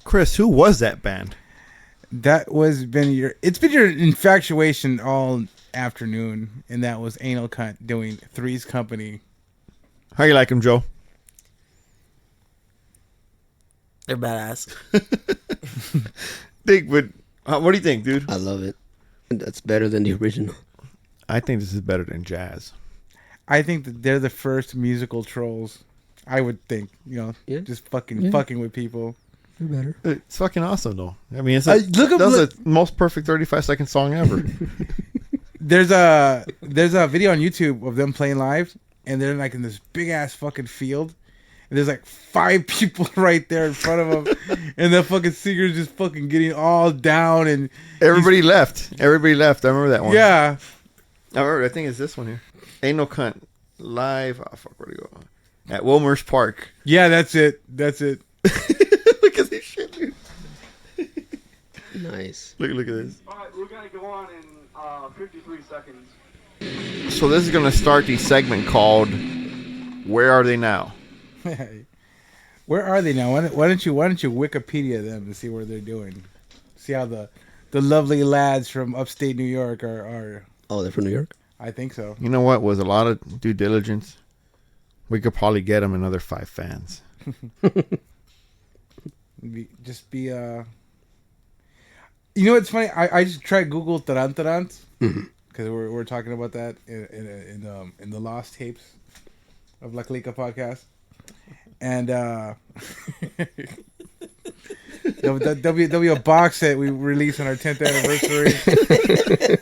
Chris, who was that band? It's been your infatuation all afternoon, and that was Anal Cunt doing Three's Company. How you like him, Joe? They're badass. Think, but what do you think, dude? I love it. That's better than the original. I think this is better than jazz. I think that they're the first musical trolls. I would think, just fucking with people. Better. It's fucking awesome, though. I mean, it's the most perfect 35-second song ever. There's a video on YouTube of them playing live, and they're like in this big ass fucking field, and there's like 5 people right there in front of them, and the fucking singer's just fucking getting all down, and everybody left. I remember that one. Yeah, I think it's this one here. Anal Cunt live. Oh fuck, where do you go? At Wilmer's Park. Yeah, that's it. Look at this shit, dude. Nice. Look at this. All right, we're going to go on in 53 seconds. So this is going to start the segment called Where Are They Now? Where are they now? Why don't you Wikipedia them to see where they're doing? See how the lovely lads from upstate New York are. Oh, they're from New York? I think so. You know what? Was a lot of due diligence. We could probably get them another 5 fans. You know what's funny? I just tried Google Tarantarants because we're talking about that in the lost tapes of La Clika podcast, and there'll be a box set we release on our 10th anniversary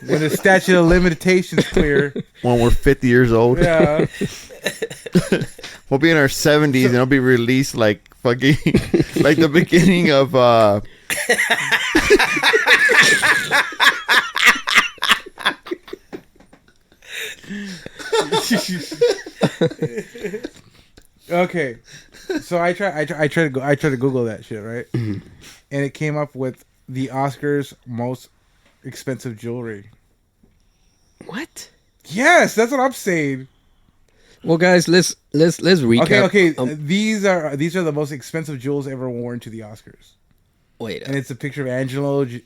when the statute of limitations clear. When we're 50 years old. Yeah. We'll be in our 70s and it'll be released like fucking like the beginning of Okay, so I try to Google that shit, right? And it came up with the Oscars most expensive jewelry. What? Yes, that's what I'm saying. Well, guys, let's recap. Okay. These are the most expensive jewels ever worn to the Oscars. Wait, and it's a picture of Angelina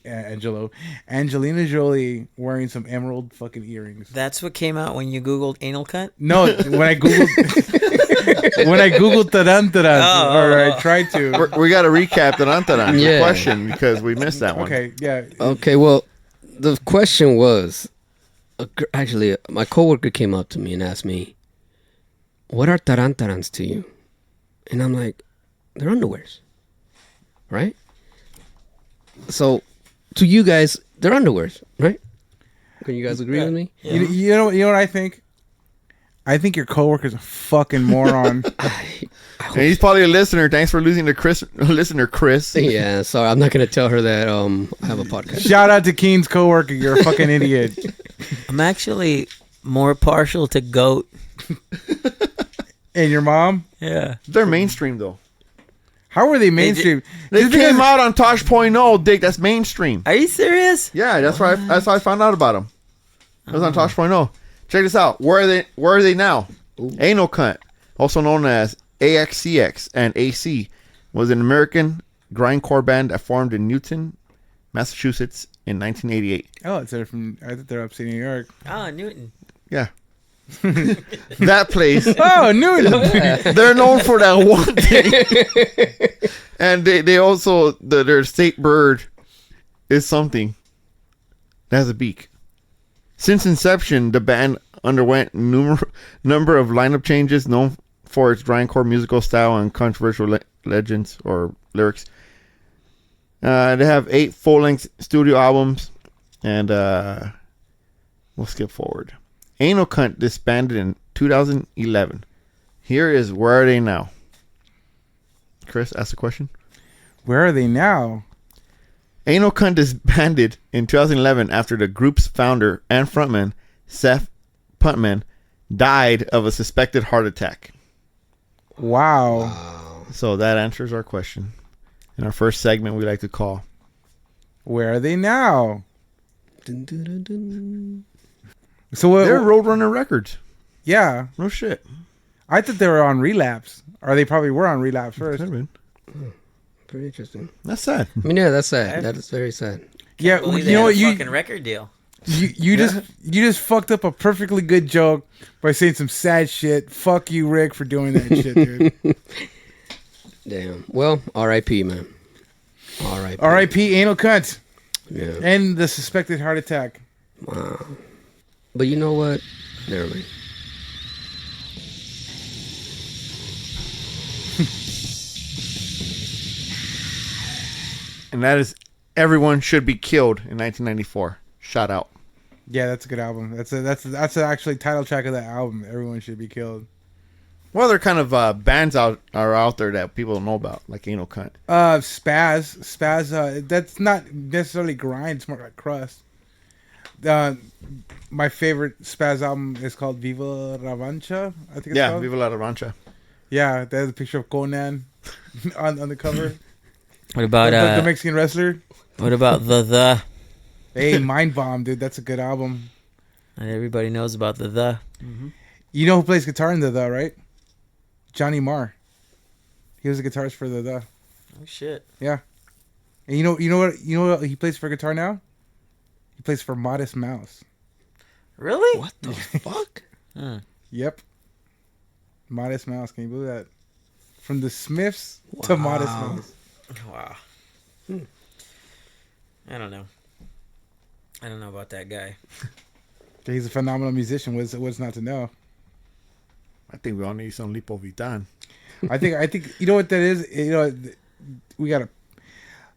Jolie wearing some emerald fucking earrings. That's what came out when you Googled Anal Cunt? No, when I Googled Tarantaran, or I tried to. We got to recap Tarantaran question because we missed that one. Okay, yeah. Okay, well, the question was, actually, my coworker came up to me and asked me, "What are Tarantarans to you?" And I'm like, "They're underwears, right?" So, to you guys, they're underwears, right? Can you guys agree with me? Yeah. You know what I think? I think your coworker's a fucking moron. And he's probably a listener. Thanks for losing to listener Chris. Yeah, sorry, I'm not gonna tell her that I have a podcast. Shout out to Keen's coworker. You're a fucking idiot. I'm actually more partial to goat. And your mom? Yeah, they're mainstream though. How were they mainstream? They came out on Tosh.0, Dick. That's mainstream. Are you serious? Yeah, that's right. That's how I found out about them. It was on Tosh.0. Check this out. Where are they now? Anal Cunt, also known as AXCX and AC, was an American grindcore band that formed in Newton, Massachusetts in 1988. Oh, I thought they're upstate New York. Oh, Newton. Yeah. That place. Oh, Newton. They're known for that one thing. And they also, their state bird is something that has a beak. Since inception, the band underwent number of lineup changes, known for its grindcore musical style and controversial legends or lyrics. They have 8 full-length studio albums, and we'll skip forward. Anal Cunt disbanded in 2011. Here is Where Are They Now? Chris, ask the question. Where are they now? Anal Cunt disbanded in 2011 after the group's founder and frontman, Seth Puntman, died of a suspected heart attack. Wow. So that answers our question. In our first segment, we like to call. Where are they now? Dun, dun, dun, dun. So what? They're Roadrunner Records. Yeah, No shit. I thought they were on Relapse, or they probably were on Relapse Could first. have been. Pretty interesting. That's sad. I mean, yeah, that's sad. That is very sad. Yeah, Believe you they know had what? a You fucking record deal. just fucked up a perfectly good joke by saying some sad shit. Fuck you, Rick, for doing that shit, dude. Damn. Well, R.I.P. man. R.I.P. R.I.P. Anal Cunt Yeah. and the suspected heart attack. Wow. But you know what? Never mind. And that is Everyone Should Be Killed in 1994. Shout out. Yeah, that's a good album. That's actually title track of that album. Everyone Should Be Killed. What other kind of bands are out there that people don't know about, like Anal Cunt? Spaz. That's not necessarily grind. It's more like crust. My favorite Spaz album is called Viva la Revancha. I think it's Yeah, called. Viva la Revancha. Yeah, there's a picture of Conan on the cover. What about the Mexican wrestler. what about the? Hey, Mind Bomb, dude. That's a good album. Not everybody knows about the. You know who plays guitar in the right? Johnny Marr. He was a guitarist for the. Oh shit. Yeah. And you know what he plays for guitar now? He plays for Modest Mouse. Really? What the fuck? Yep. Modest Mouse. Can you believe that? From the Smiths to Modest Mouse. Wow. I don't know. I don't know about that guy. He's a phenomenal musician. What's not to know? I think we all need some Lipovitan. I think you know what that is. You know, we got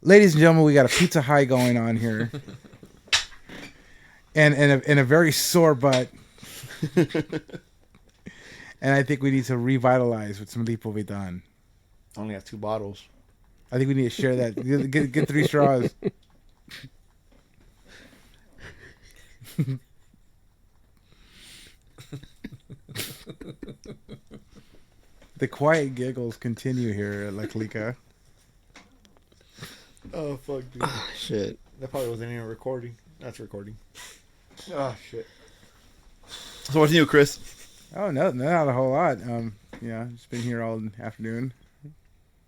ladies and gentlemen, we got a pizza high going on here, and a very sore butt. And I think we need to revitalize with some Lipovitan. Only have 2 bottles. I think we need to share that. Get 3 straws. The quiet giggles continue here at La Clika. Oh, fuck, dude. Ah, shit. That probably wasn't even recording. That's recording. Oh, shit. So what's new, Chris? Oh, no, not a whole lot. Just been here all afternoon,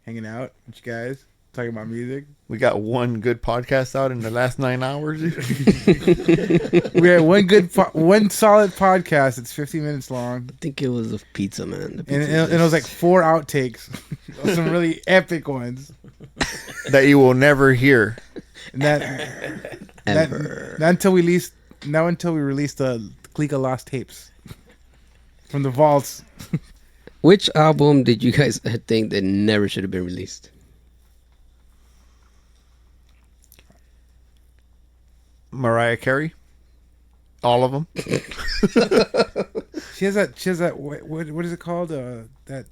hanging out with you guys, talking about music. We got one good podcast out in the last 9 hours. We had one solid podcast. It's 50 minutes long, I think it was a pizza, man. The and pizza it was like 4 outtakes, some really epic ones. that you will never hear. And Ever. not until we released the Clika Lost tapes from the vaults. Which album did you guys think that never should have been released? Mariah Carey. All of them. She has that. What is it called? That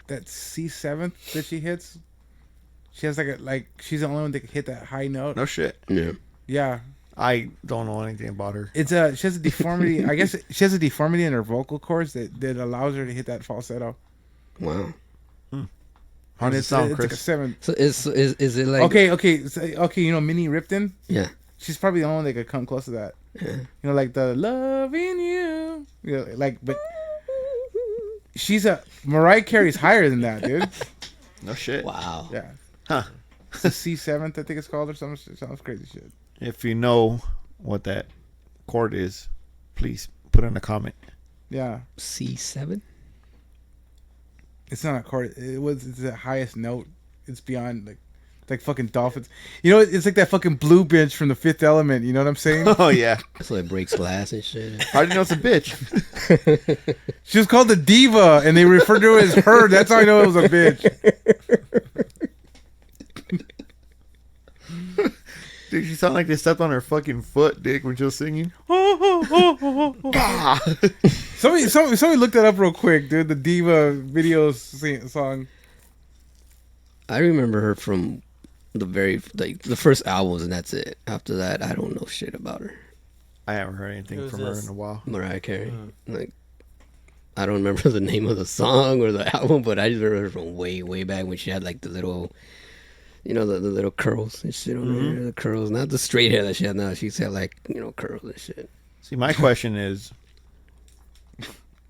C7 that she hits. She has she's the only one that can hit that high note. No shit. Yeah. Yeah, I don't know anything about her. it's she has a deformity. I guess she has a deformity in her vocal cords that allows her to hit that falsetto. Wow. How does it It's sound, like a Chris? 7. So is it like Okay. You know Minnie Ripton. Yeah. She's probably the only one that could come close to that. Yeah. You know, like the loving you. You know, but Mariah Carey's higher than that, dude. No shit. Wow. Yeah. Huh. It's the C7th, I think it's called, or something. Sounds crazy shit. If you know what that chord is, please put in a comment. Yeah. C7? It's not a chord. It's the highest note. It's beyond like fucking dolphins. You know, it's like that fucking blue bitch from The Fifth Element. You know what I'm saying? Oh yeah. So it breaks glass and shit. How do you know it's a bitch? She was called the Diva, and they referred to her as her. That's how I know it was a bitch. Dude, she sounded like they stepped on her fucking foot, dick, when she was singing. Somebody look that up real quick, dude. The Diva video song. I remember her from the first albums, and that's it. After that, I don't know shit about her. I haven't heard anything Who's from her this? in a while. Mariah Carey. Like, I don't remember the name of the song or the album, but I just remember from way back when she had like the little, the little curls and shit on her. The curls, not the straight hair that she had now. She had like, curls and shit. See, my question is,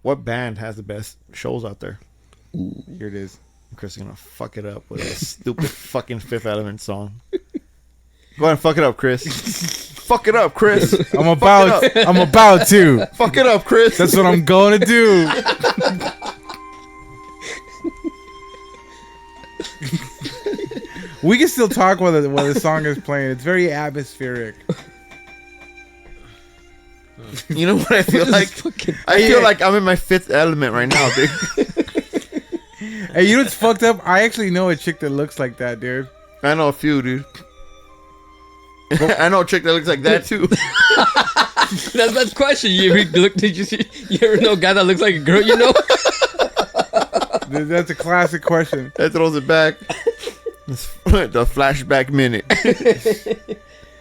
what band has the best shows out there? Here it is. Chris is gonna fuck it up with a stupid fucking Fifth Element song. Go ahead and fuck it up, Chris. Fuck it up, Chris. I'm about to. Fuck it up, Chris. That's what I'm going to do. We can still talk while the song is playing. It's very atmospheric. You know what I feel like? I feel like I'm in my Fifth Element right now, dude. Hey, you know what's fucked up? I actually know a chick that looks like that, dude. I know a few, dude. I know a chick that looks like that too. That's the question. You ever know a guy that looks like a girl? Dude, that's a classic question. That throws it back. The flashback minute.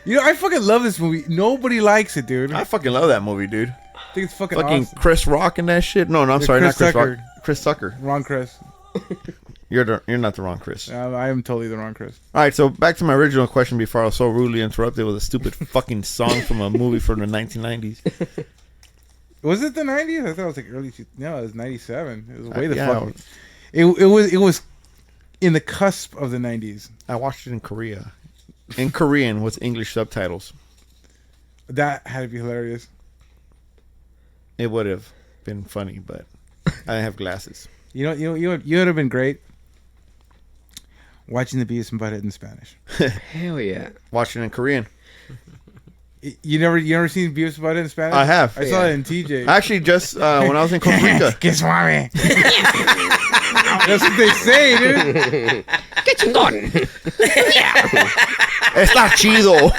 I fucking love this movie. Nobody likes it, dude. I fucking love that movie, dude. I think it's fucking Fucking awesome. Chris Rock and that shit. No, I'm sorry, Chris not Chris Tucker. Rock. Chris Tucker. Wrong Chris. You're not the wrong Chris. I am totally the wrong Chris. All right, so back to my original question before I was so rudely interrupted with a stupid fucking song from a movie from the 1990s. Was it the 90s? I thought it was like early. No, it was 97. It was way the yeah, fuck. It was in the cusp of the 90s. I watched it in Korea. In Korean with English subtitles. That had to be hilarious. It would have been funny, but I didn't have glasses. You would have been great watching the Beavis and Butthead in Spanish. Hell yeah. Watching it in Korean. You never seen Beavis and Butthead in Spanish? I have. I saw it in TJ. Actually, just when I was in Costa Rica. Que suave. That's what they say, dude. Que chingón. Está chido.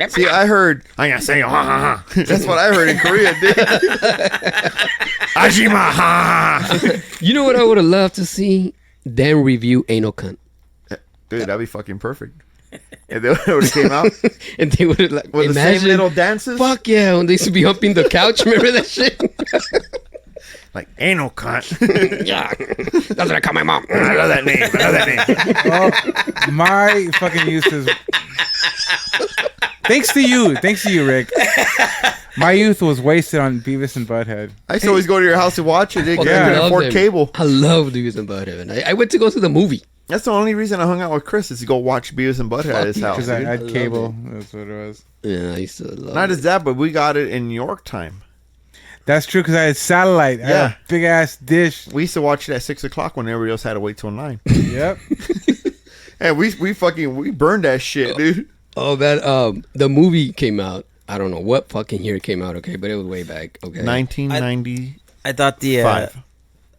See, I heard. I'm gonna say, ha ha ha. That's what I heard in Korea, dude. Ajima, ha. You know what I would have loved to see? Them review Anal Cunt. Dude, that'd be fucking perfect. If they would have came out And they would have like with the same little dances. Fuck yeah, when they used to be humping the couch. Remember that shit? Like, anal cunt. Yeah. That's what I call my mom. I love that name. Oh, my fucking youth is. Thanks to you, Rick. My youth was wasted on Beavis and Butthead. I used to always go to your house to watch it. They Fucking couldn't love afford them. cable. I love Beavis and Butthead. I went to go to the movie. That's the only reason I hung out with Chris is to go watch Beavis and Butthead at his Fuck house. Because I dude. had loved cable. That's what it was. Yeah, I used to love Not it. as that, but we got it in New York time. That's true because I had satellite. I had a big ass dish. We used to watch it at 6 o'clock when everybody else had to wait till 9. Yep. And we burned that shit, dude. Oh, that the movie came out. I don't know what fucking year it came out. Okay, but it was way back. Okay, 1995. I thought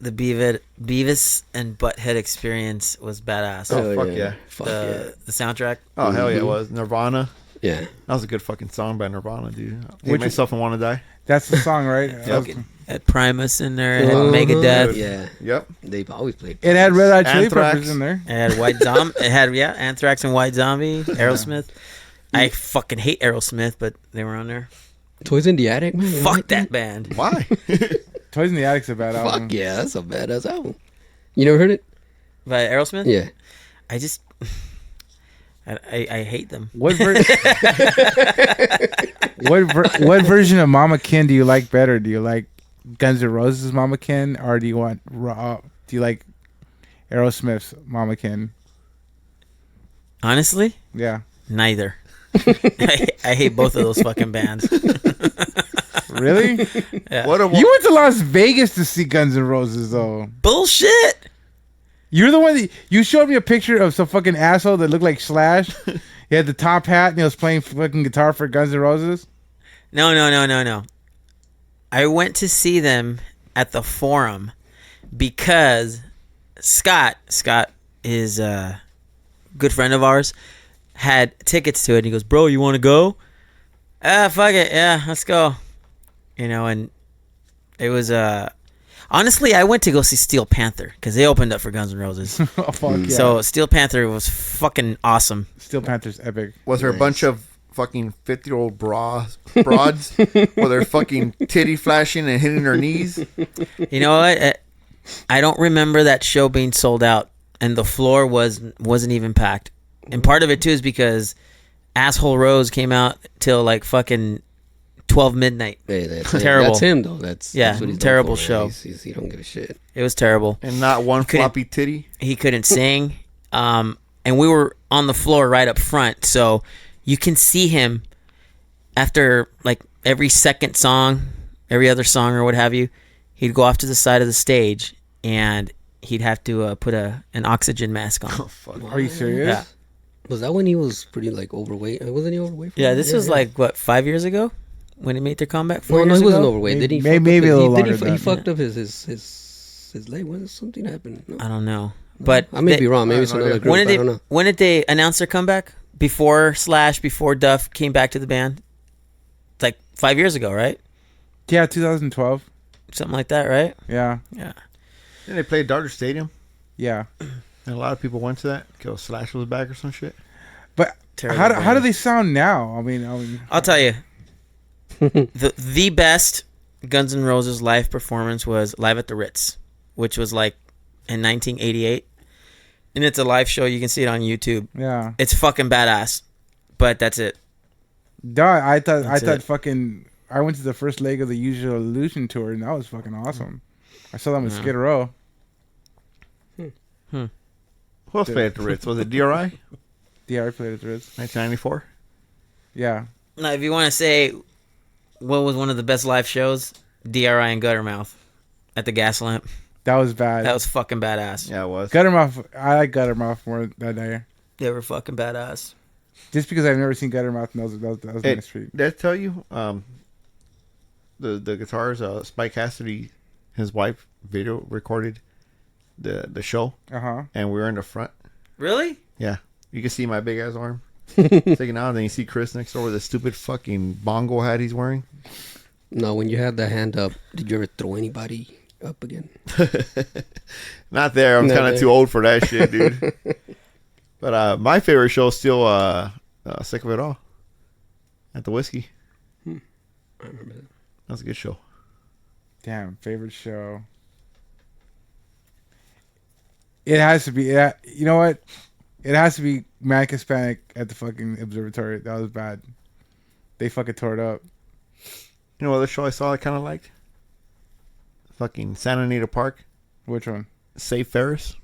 the Beavis and Butthead experience was badass. Oh, fuck yeah. Fuck the soundtrack. Oh, hell yeah, it was. Nirvana. yeah. That was a good fucking song by Nirvana, dude. Hate Which- myself and want to die. That's the song, right? Had Primus in there. It had Uh-huh. Megadeth. Yeah, Yep. they've always played. It had Red Hot Chili Anthrax. Peppers in there. It had Anthrax and White Zombie. Aerosmith. I fucking hate Aerosmith, but they were on there. Toys in the Attic, man. Fuck that band. Why? Toys in the Attic's a bad album. Fuck yeah, that's a badass album. You never heard it? By Aerosmith? Yeah. I just I hate them. What what version of Mama Ken do you like better? Do you like Guns N' Roses' Mama Ken, or do you like Aerosmith's Mama Ken? Honestly, Yeah. neither. I hate both of those fucking bands. Really? Yeah. What a You went to Las Vegas to see Guns N' Roses, though. Bullshit. You're the one that you showed me a picture of some fucking asshole that looked like Slash. He had the top hat and he was playing fucking guitar for Guns N' Roses. No. I went to see them at the Forum because Scott is a good friend of ours, had tickets to it. And he goes, bro, you want to go? Fuck it. Yeah, let's go. You know, and it was, honestly, I went to go see Steel Panther because they opened up for Guns N' Roses. Oh, fuck yeah. So Steel Panther was fucking awesome. Steel Panther's epic. Was there a bunch of fucking 50-year-old broads with their fucking titty flashing and hitting their knees. You know what? I don't remember that show being sold out, and the floor wasn't even packed. And part of it too is because Asshole Rose came out till like fucking 12 midnight. Hey, that's terrible. That's him though. That's what he's terrible known for, show. He don't give a shit. It was terrible. And not one Couldn't- floppy titty. He couldn't sing, and we were on the floor right up front, so you can see him after like every second song, every other song or what have you. He'd go off to the side of the stage and he'd have to put an oxygen mask on. Oh, fuck. Are you serious? Yeah. Was that when he was pretty like overweight? Wasn't he overweight? Yeah, this was like what, 5 years ago when he made their comeback. 4 No, years he wasn't ago? overweight. Did he? Maybe a little longer than He that. fucked up his leg. When something happened? No. I don't know, but I may be wrong. Maybe I it's have no another idea. group. I don't know. when did they announce their comeback? Before Duff came back to the band, it's like 5 years ago, right? Yeah, 2012. Something like that, right? Yeah, Yeah. Then they played Dodger Stadium, yeah. and a lot of people went to that because Slash was back or some shit. But Terrible how do band. they sound now? I mean, I'll tell you, the best Guns N' Roses live performance was live at the Ritz, which was like in 1988, and it's a live show. You can see it on YouTube. yeah. It's fucking badass, but that's it. Duh, I thought That's it. fucking. I went to the first leg of the Usual Illusion tour, and that was fucking awesome. I saw them in Yeah. Skid Row. Who else played at the Ritz? Was it DRI? Yeah, I played at the Ritz. 1994? Yeah, Now, if you want to say what was one of the best live shows, DRI and Guttermouth at the Gas Lamp. that was bad. That was fucking badass. Yeah, it was. Guttermouth. I like Guttermouth more that day, They were fucking badass. just because I've never seen Guttermouth, and that was Hey, my street. did I tell you? The guitars, Spike Cassidy, his wife, video recorded the show, Uh-huh. and we were in the front. Really? Yeah, you can see my big ass arm sticking out, and then you see Chris next door with the stupid fucking bongo hat he's wearing. No, when you had the hand up, did you ever throw anybody up again? Not there. I'm Not kind of there. too old for that shit, dude. But my favorite show is still Sick of It All at the Whiskey. I remember that. That was a good show. Damn, favorite show. It has to be. Yeah, you know what? It has to be Manic Hispanic at the fucking observatory. That was bad. They fucking tore it up. You know what other show I saw I kind of liked? Fucking Santa Anita Park. Which one? Save Ferris.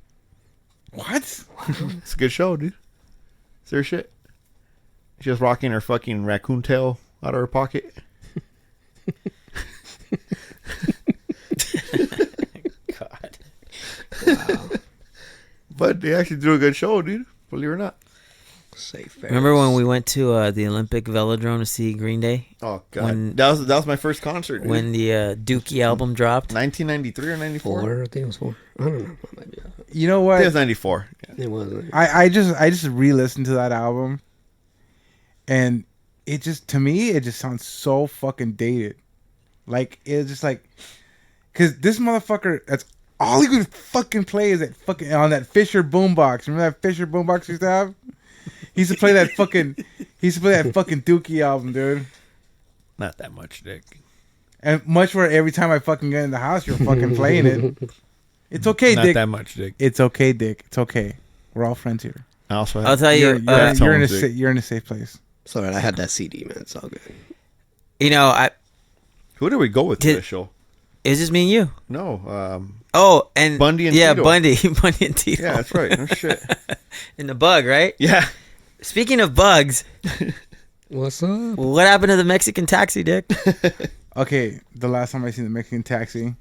What? It's a good show, dude. Serious shit. She's just rocking her fucking raccoon tail out of her pocket. God. But they actually do a good show, dude. Believe it or not. Safe. Remember when we went to the Olympic Velodrome to see Green Day Oh god, When- that was my first concert. Dude. when the Dookie album dropped? 1993 or 94? 4? I think it was 4. I don't know. It might be. You know I what? think it was 94. Yeah. It wasn't. I just re-listened to that album, and it just, to me, it just sounds so fucking dated. Like, it's just like, cause this motherfucker, that's all he could fucking play is that fucking on that Fisher boombox. Remember that Fisher boombox he used to have? He used to play that fucking Dookie album, dude. Not that much, Dick. And much for every time I fucking get in the house, you're fucking playing it. It's okay, Not Dick. that much, Dick. It's okay, Dick. It's okay. We're all friends here. I also I'll have, tell You're, you. you're in a Dick. you're in a safe place. Sorry, I had that CD, man. It's all good. You know, who did we go with to Did- this show? it's just me and you. No, Oh, and Bundy and yeah, Tito. Bundy and Tito. yeah, that's right. No shit. And the bug, right? Yeah. Speaking of bugs, What's up? what happened to the Mexican taxi, Dick? Okay, the last time I seen the Mexican taxi,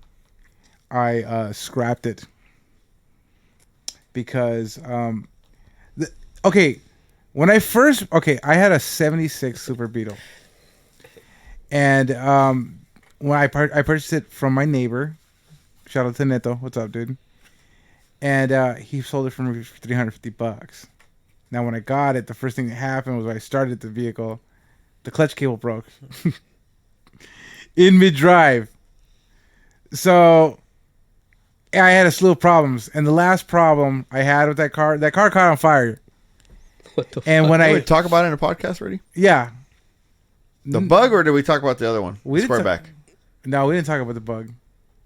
I scrapped it because when I first I had a '76 Super Beetle, and when I purchased it from my neighbor, shout out to Neto, what's up, dude? And he sold it for me for $350. Now, when I got it, the first thing that happened was when I started the vehicle, the clutch cable broke in mid-drive. So I had a slew of problems, and the last problem I had with that car caught on fire. What the And fuck? when Did we I talk about it in a podcast already? yeah, The bug, or did we talk about the other one? We didn't Squareback. No, we didn't talk about the bug.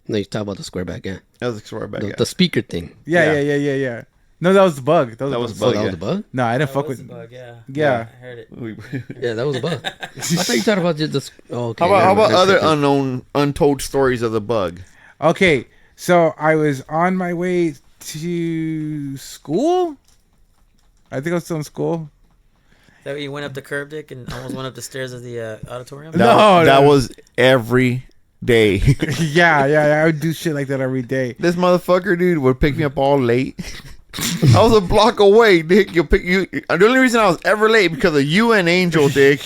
No, you talk about the squareback, yeah. That was a squareback. The, Yeah. the speaker thing. Yeah. No, that was the bug. That was the bug. Oh, that yeah. was the bug? No, I didn't That fuck was with. the bug, yeah. Yeah. I heard it. Yeah, that was a bug. I thought you talked about just the... Oh, okay. How about never other mind. untold stories of the bug? Okay, so I was on my way to school. I think I was still in school. That way you went up the curb, Dick, and almost went up the stairs of the auditorium? That was every day. Yeah. I would do shit like that every day. This motherfucker, dude, would pick me up all late. I was a block away, Dick. The only reason I was ever late because of you and Angel, Dick.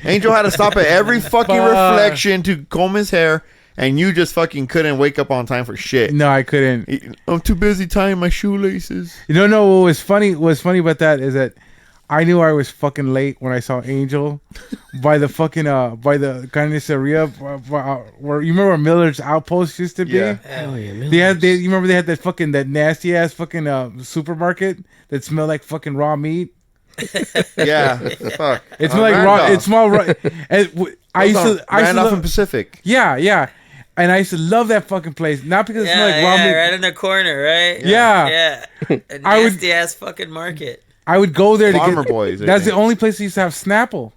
Angel had to stop at every fucking reflection to comb his hair, and you just fucking couldn't wake up on time for shit. No, I couldn't. I'm too busy tying my shoelaces. No. What was funny about that is that I knew I was fucking late when I saw Angel by the fucking by the carniceria where you remember where Miller's Outpost used to be. Yeah. Oh, yeah, man. You remember they had that nasty ass fucking supermarket that smelled like fucking raw meat. Yeah, fuck. It smelled like raw. It smelled raw. I used to Randolph and love, Pacific. yeah. And I used to love that fucking place. Not because it smelled like raw meat. right in the corner, right? Yeah. A nasty ass fucking market. I would go there to Farmer get. Boys. I That's the think. only place that used to have Snapple.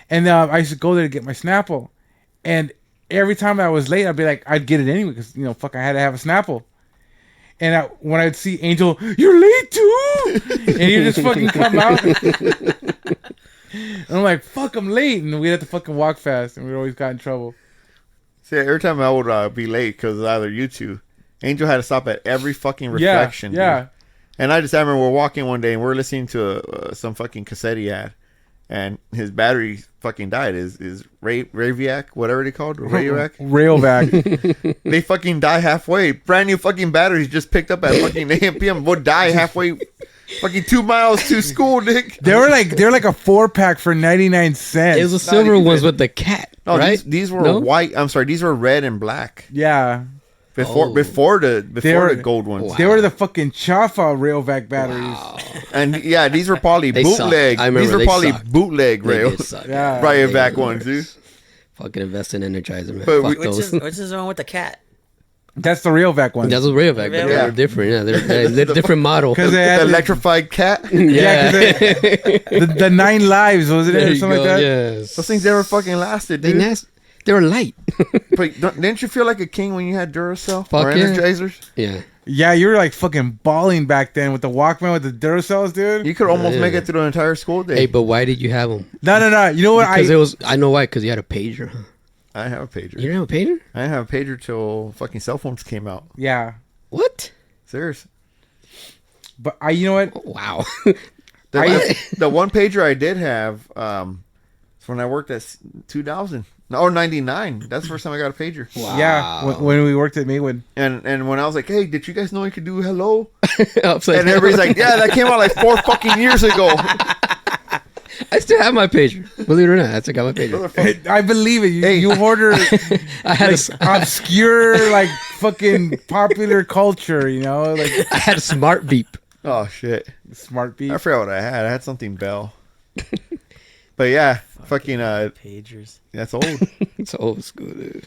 And I used to go there to get my Snapple. And every time I was late, I'd get it anyway because fuck, I had to have a Snapple. And when I'd see Angel, you're late too, and he'd just fucking come out. And I'm like, fuck, I'm late, and we'd have to fucking walk fast, and we always got in trouble. See, every time I would be late because either you two, Angel had to stop at every fucking reflection. Yeah. Dude. And I remember we're walking one day and we're listening to some fucking cassette he had, and his battery fucking died. Is Raviac, whatever they called, Rayovac? Railback. They fucking die halfway. Brand new fucking batteries just picked up at fucking 8 p.m. Would die halfway. Fucking 2 miles to school, Nick. They're like a 4-pack for 99 cents. It was the silver even- ones with the cat, No, right? these were No? white. I'm sorry, these were red and black. Yeah. Before the gold ones. Wow. They were the fucking Chafa Railback batteries. And yeah, these were probably They bootleg. suck. I remember These were they probably suck. bootleg They rail. did suck. Yeah. Rayovac ones, dude. Fucking invest in Energizer, man. But Fuck Which those. is the one with the cat? That's the Railback one. That's a Rayovac, but Yeah. they're different. Yeah, they're different model. Because they The had electrified cat. Yeah, 'cause the 9 lives, wasn't it? There Or you something go. like that? Yes. Those things never fucking lasted, dude. They were light. But didn't you feel like a king when you had Duracell Fuck or yeah. Energizers? Yeah. Yeah, you were like fucking balling back then with the Walkman with the Duracells, dude. You could almost Yeah. make it through the entire school day. Hey, but why did you have them? No. You know what? Because it was. I know why. Because you had a pager. Huh? I have a pager. You didn't have a pager? I didn't have a pager till fucking cell phones came out. Yeah, What? Serious. but you know what? Wow. The one pager I did have, was when I worked at 2000 or 99. That's the first time I got a pager. Wow. Yeah, when we worked at Maywood. And when I was like, hey, did you guys know you could do hello? Upside And down. everybody's like, yeah, that came out like 4 fucking years ago. I still have my pager. Believe it or not, I still got my pager. Motherfucker. I believe it. You, Hey. you order I had obscure, like fucking popular culture. You know, like I had a smart beep. Oh, shit. smart beat. I forgot what I had. I had something Bell. But yeah, fucking, Pagers. that's old. It's old school, dude.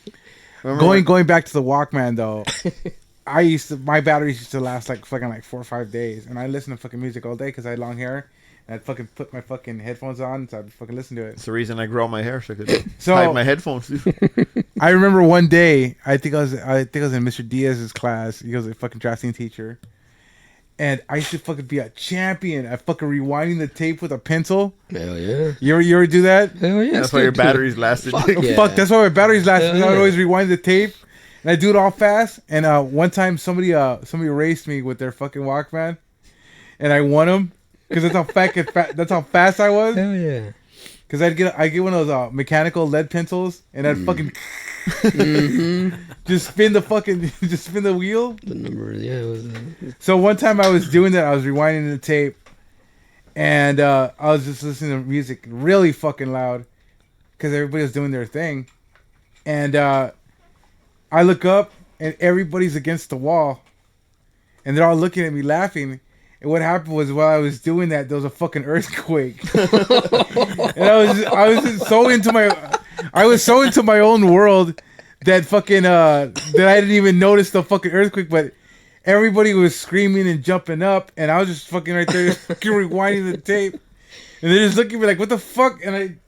Remember Going back to the Walkman though. My batteries used to last like fucking like 4 or 5 days, and I listened to fucking music all day because I had long hair. And I'd fucking put my fucking headphones on, so I'd fucking listen to it. It's the reason I grow out my hair so I could So- hide my headphones. Dude. I remember one day, I think I was in Mr. Diaz's class. He was a fucking drafting teacher, and I used to fucking be a champion at fucking rewinding the tape with a pencil. Hell yeah. You ever do that? Hell yeah. That's why your batteries lasted. Fuck Dude. yeah. Fuck, that's why my batteries last. Hell Because I would yeah. always rewind the tape, and I do it all fast. And one time somebody raced me with their fucking Walkman, and I won them because that's how fast I was. Hell yeah. Because I get one of those mechanical lead pencils, and I'd fucking just spin the wheel. The number, yeah, it was. So one time I was doing that, I was rewinding the tape, and I was just listening to music really fucking loud because everybody was doing their thing, and I look up and everybody's against the wall, and they're all looking at me laughing, And what happened was while I was doing that, there was a fucking earthquake. And I was so into my own world that fucking that I didn't even notice the fucking earthquake, but everybody was screaming and jumping up, and I was just fucking right there, fucking rewinding the tape, and they're just looking at me like, "What the fuck?" And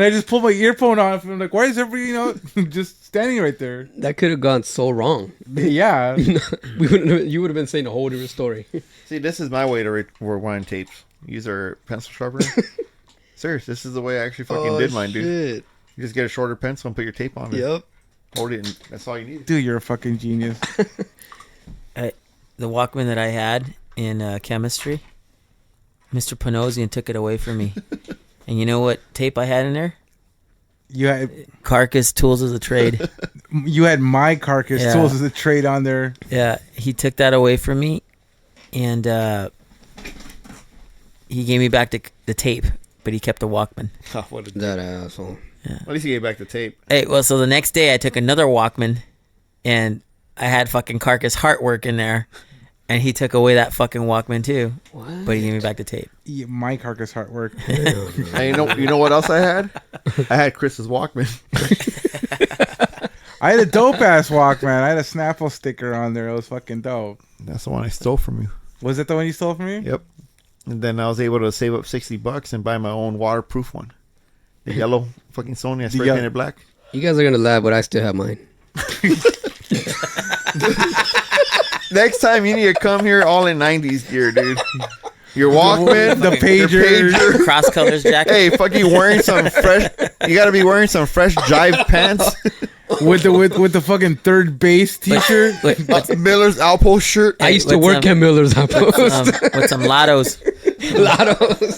I just pulled my earphone off, and I'm like, "Why is everybody, just standing right there?" That could have gone so wrong. Yeah, You would have been saying a whole different story. See, this is my way to rewind tapes. Use our pencil sharpener. Serious, this is the way I actually fucking did mine, dude. Shit. You just get a shorter pencil and put your tape on it. Yep. Hold it, and that's all you need. dude, you're a fucking genius. The Walkman that I had in chemistry, Mr. Panosian took it away from me. And you know what tape I had in there? You had Carcass Tools of the Trade. my carcass Yeah. tools as a trade on there. Yeah, he took that away from me, and he gave me back the tape, but he kept the Walkman. Oh, what a That asshole. At least you gave back the tape. Hey, well, so the next day I took another Walkman, and I had fucking Carcass Heartwork in there, and he took away that fucking Walkman too. What? But he gave me back the tape. Yeah, my carcass artwork. And you know what else I had? I had Chris's Walkman. I had a dope ass Walkman. I had a Snapple sticker on there. It was fucking dope. That's the one I stole from you. Was that the one you stole from me? Yep. And then I was able to save up $60 and buy my own waterproof one. The yellow fucking Sony. I spray yellow- painted black. You guys are gonna laugh, but I still have mine. Next time you need to come here all in 90s gear, dude. Your Walkman, The your pager. Cross colors jacket. Hey, fucking wearing some fresh. You gotta be wearing some fresh jive pants. with the fucking third base T-shirt. Miller's Outpost shirt. I used to what's work at Miller's Outpost. With some lottos. Lottos.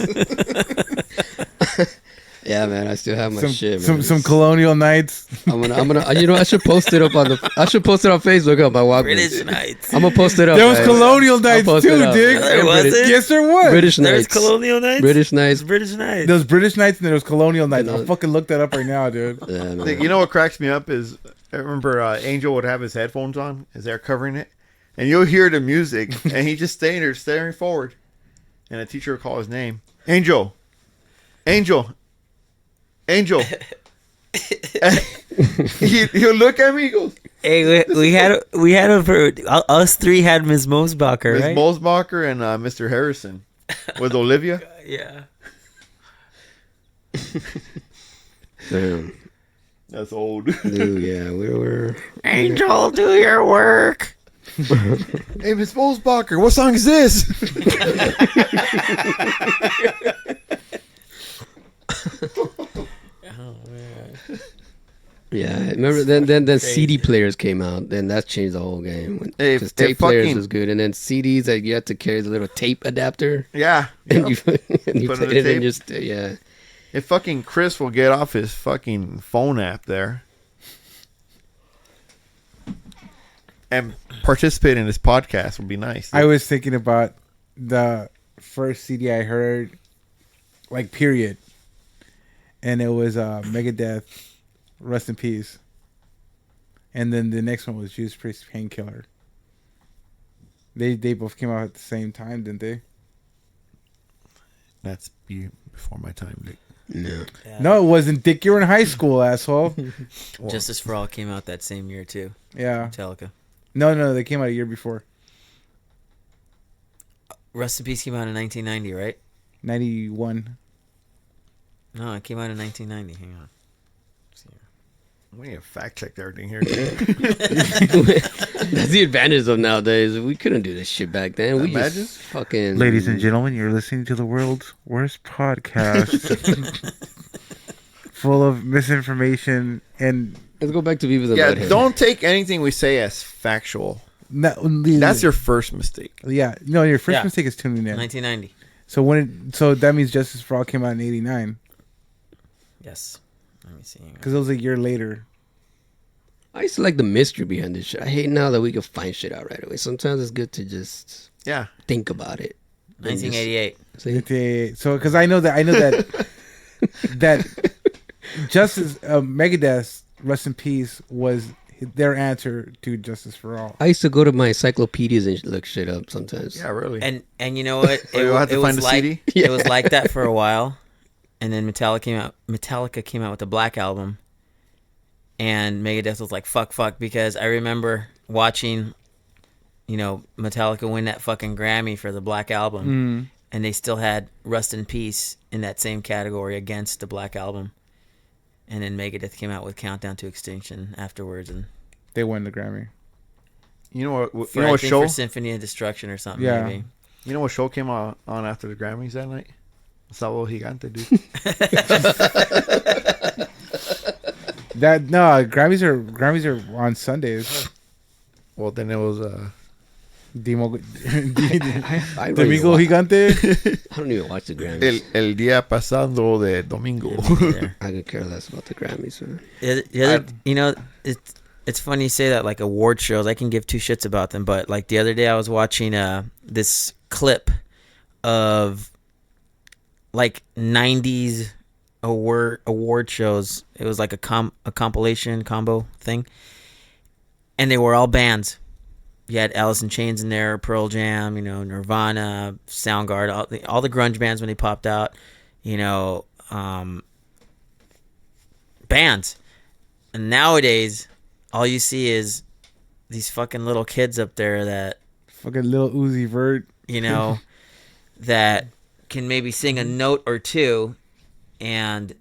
Yeah, man, I still have my shit, man. some Colonial Knights. I'm gonna. You know, I should post it up on Facebook on my Walkman. British Knights. I'm gonna post it up. There was guys. Colonial I'll Knights post too, it up. Dick. There was it? Yes, there was. British There's Knights. Colonial Knights. British Knights. British Knights. There was British Knights and there was Colonial Knights. You know- I'll fucking look that up right now, dude. Yeah, man. You know what cracks me up is I remember Angel would have his headphones on as they're covering it, and you'll hear the music, and he's just staying there staring forward, and a teacher will call his name, Angel. And he'll look at me. He goes, Hey, we had us three had Ms. Mosbacher, Ms. right? Mosbacher and Mr. Harrison with Olivia. Yeah. Damn. That's old. Dude, yeah, we were. Angel, do your work. Hey, Ms. Mosbacher, what song is this? Oh man. Yeah, remember then CD players came out. Then that changed the whole game. Hey, Because tape it players fucking- was good, and then CDs that you had to carry the little tape adapter, Yeah. and you Put put in it the in tape. your yeah. If fucking Chris will get off his fucking phone app there and participate in this podcast would be nice. I was thinking about the first CD I heard, like period, and it was Megadeth, Rest in Peace, and then the next one was Judas Priest, Painkiller. They both came out at the same time, didn't they? That's before my time, Dick. No. No, it wasn't. Dick, you were in high school, asshole. Justice for All came out that same year too. Yeah. Metallica. No, they came out a year before. Rest in Peace came out in 1990, right? 91. No, it came out in 1990. Hang on. We need to fact check everything here. That's the advantage of nowadays. We couldn't do this shit back then. We Imagine. just fucking. Ladies and gentlemen, you're listening to the world's worst podcast. Full of misinformation and Let's go back to Beavis and Yeah, Butthead. don't take anything we say as factual. That's your first mistake. Yeah, no, your first Yeah. mistake is tuning in. 1990. So that means Justice for All came out in 89 Yes. Let me see. Hang on. because it was a year later. I used to like the mystery behind this shit. I hate now that we can find shit out right away. Sometimes it's good to just Yeah. think about it. 1988. See? So because I know that that Justice Megadeth, Rest in Peace, was their answer to Justice for All. I used to go to my encyclopedias and look shit up sometimes. Yeah, really. And you know what? Or you'll have to was find a like CD? it was like that for a while, and then Metallica came out with the Black Album, and Megadeth was like fuck because I remember watching, Metallica win that fucking Grammy for the Black Album, and they still had Rust in Peace in that same category against the Black Album, and then Megadeth came out with Countdown to Extinction afterwards, and They won the Grammy. You know what? for, You know I what think show? for Symphony of Destruction or something. Yeah. Maybe. You know what show came on after the Grammys that night? Sábado Gigante, dude. Grammys are on Sundays. Well, then it was Domingo I really Gigante. I don't even watch the Grammys. el día pasando de domingo. Yeah. I could care less about the Grammys. Man. It's funny you say that, like award shows. I can give two shits about them, but like the other day I was watching this clip of like 90s award shows. It was like a compilation combo thing, and they were all bands. You had Alice in Chains in there, Pearl Jam, Nirvana, Soundgarden, all the grunge bands when they popped out, bands. And nowadays, all you see is these fucking little kids up there that, Fucking Lil Uzi Vert. that can maybe sing a note or two, and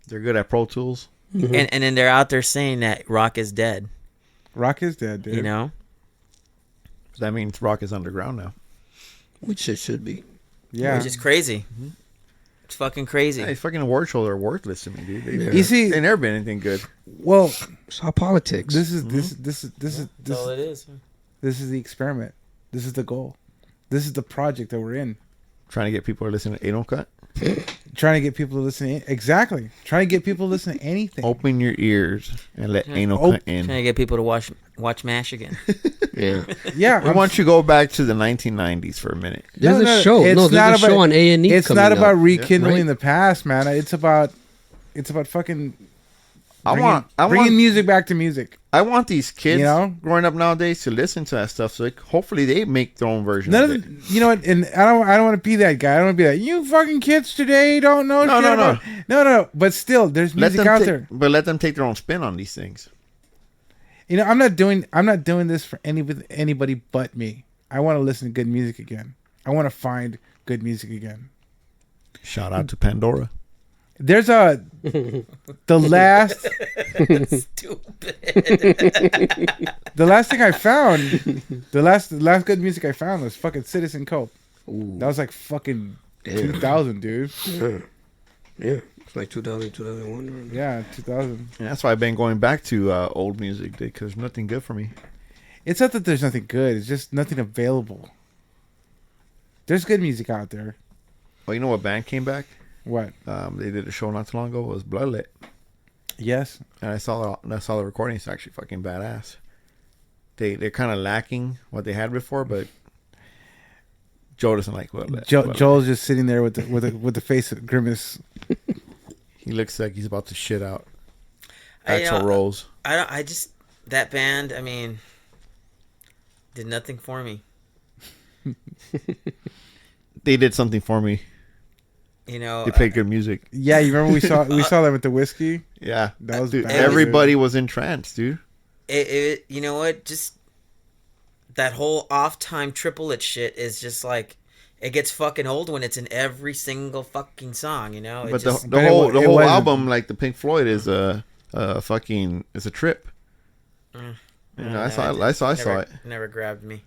They're good at Pro Tools. and then they're out there saying that rock is dead. Rock is dead, dude. That means rock is underground now. Which it should be. Yeah. Which is crazy. It's fucking crazy. Hey, fucking award shows are worthless to me, dude. You see- they never been anything good. Well, It's all politics. this is That's all it is. this is the experiment. This is the goal. This is the project that we're in. Trying to get people to listen to Anal Cunt. Trying to get people to listen to exactly. Trying to get people to listen to anything. Open your ears and let Anal Oh. Cunt in. Trying to get people to watch MASH again. yeah. Yeah. I want you to go back to the 1990s for a minute. There's No, a show. it's No, not there's a show about- on A&E. It's coming not about up. rekindling Right? the past, man. It's about fucking I bringing want music back to music. I want these kids You know? growing up nowadays to listen to that stuff. So like, hopefully they make their own version None of of it. the, you know what? And I don't want to be that guy. I don't want to be that. You fucking kids today don't know. No, shit no, about-" no. But still, there's Let music them out take, there. but let them take their own spin on these things. I'm not doing this for anybody but me. I want to listen to good music again. I want to find good music again. Shout out to Pandora. There's the last the last thing I found, the last good music I found was fucking Citizen Cope. Ooh. That was like fucking Damn. 2000, dude. Yeah. It's like 2000, 2001. Yeah, 2000. And that's why I've been going back to old music, dude, because there's nothing good for me. It's not that there's nothing good. It's just nothing available. There's good music out there. Well, you know what band came back? What? They did a show not too long ago. It was Bloodlet. Yes. And I saw the recording. It's actually fucking badass. They're kind of lacking what they had before, but Joe doesn't like Bloodlet. Joel's just sitting there with the face of grimace. He looks like he's about to shit out. I, Axl Rose. I just that band. I mean, did nothing for me. They did something for me. They played good music. Yeah, you remember we saw them at the whiskey. Yeah, That was dude, bad, everybody was in trance, dude. It you know what? Just that whole off time triplet shit is just like it gets fucking old when it's in every single fucking song. It But just, the whole wasn't- album, like the Pink Floyd, is a trip. I saw it. Never grabbed me.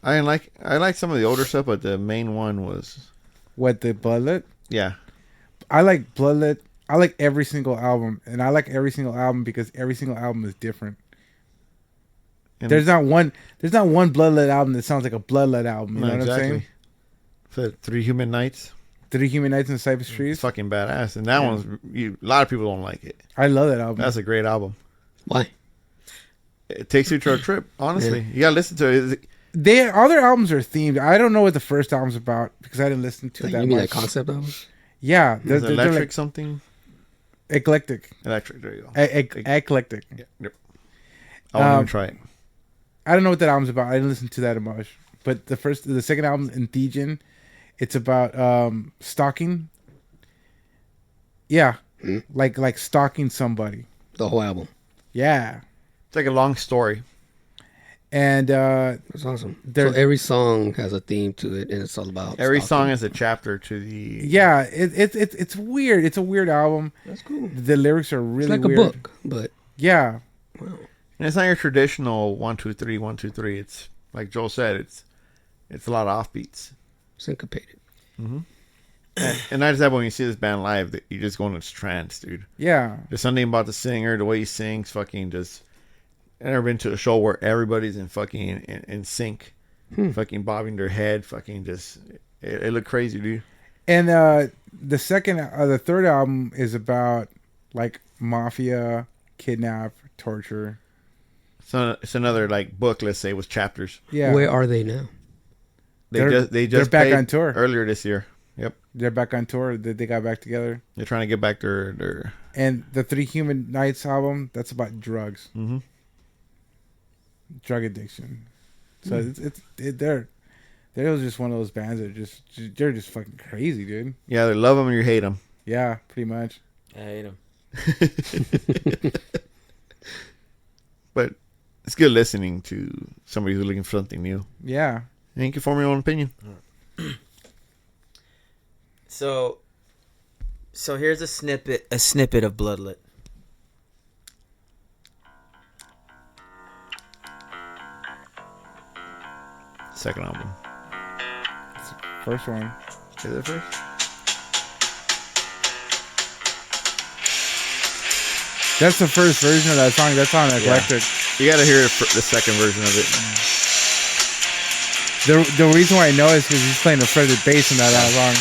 I like some of the older stuff, but the main one was What, the Bloodlet? yeah. I like Bloodlet. I like every single album, and I like every single album because every single album is different. And There's not one Bloodlet album that sounds like a Bloodlet album. You know what I'm saying? So 3 Human Nights, 3 Human Nights in the Cypress it's Trees. fucking badass, and that one's a lot of people don't like it. I love that album. That's a great album. Why? It takes you to a trip. Honestly, you gotta listen to it. All their albums are themed. I don't know what the first album's about because I didn't listen to it Like, that you mean much. that concept album? Yeah, There's they're electric like something. eclectic. Electric. There you go. Eclectic. Yep. I won't even try it. I don't know what that album's about. I didn't listen to that much. But the second album, Entheogen, it's about stalking. Yeah, like stalking somebody. The whole album. Yeah, It's like a long story. and It's awesome. So every song has a theme to it, and it's all about Every stalking. song is a chapter to the. yeah, it's weird. It's a weird album. That's cool. The lyrics are really It's like weird. a book, but Yeah, And it's not your traditional 1 2 3 1 2 3. It's like Joel said. It's a lot of offbeats. syncopated. And I just have when you see this band live, that you just go into this trance, dude. yeah. There's something about the singer, the way he sings, fucking just. I've never been to a show where everybody's in fucking in sync, fucking bobbing their head, fucking just. It looked crazy, dude. And the third album is about like mafia, kidnap, torture. So it's another like book, let's say, with chapters. Yeah, Where are they now? They're They just back played on tour. earlier this year. Yep, they're back on tour. They got back together. they're trying to get back their. And the Three Human Nights album, that's about drugs, drug addiction. So they're just one of those bands that they're just fucking crazy, dude. Yeah, they love them or you hate them. Yeah, pretty much. I hate him. But it's good listening to somebody who's looking for something new. Yeah. And you can form your own opinion. So here's a snippet of Bloodlet. Second album. First one. Is it first? That's the first version of that song. That's on Eclectic. You gotta hear the second version of it. The reason why I know is because he's playing a fretted bass in that song.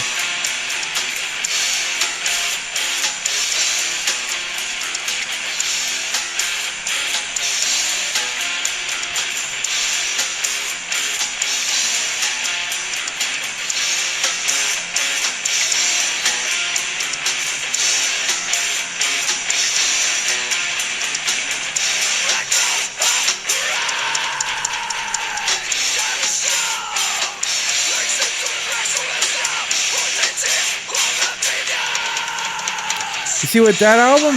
You see, with that album,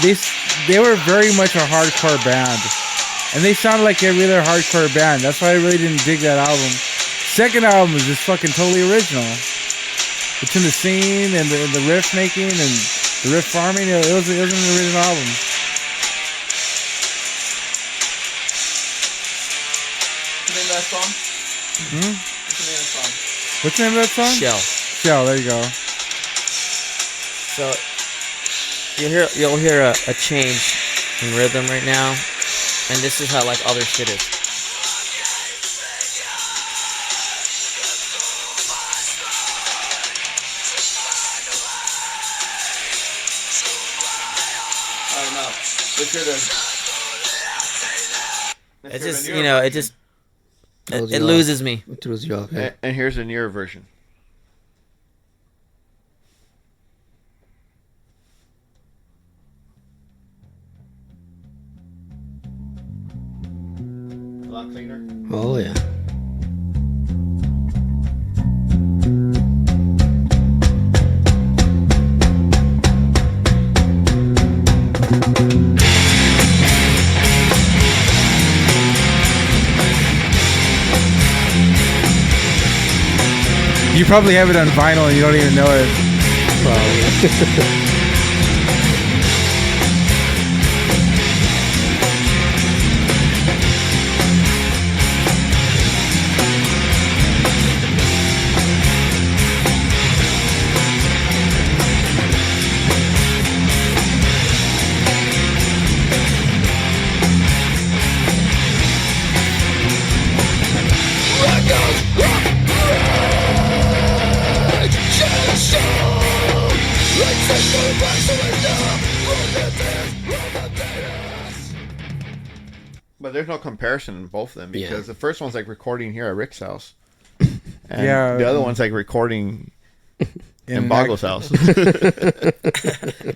they were very much a hardcore band, and they sounded like a really hardcore band. That's why I really didn't dig that album. Second album is just fucking totally original. Between the scene and the riff making and the riff farming, it was an original album. What's the name of that song? Shell. There you go. So you'll hear a change in rhythm right now, and this is how like all their shit is. It's just it loses me. It throws you off. Yeah. And here's a newer version. A lot cleaner. Oh yeah. You probably have it on vinyl and you don't even know it. Probably. But there's no comparison in both of them because Yeah. the first one's like recording here at Rick's house. And Yeah. the other one's like recording in Bahgo's house.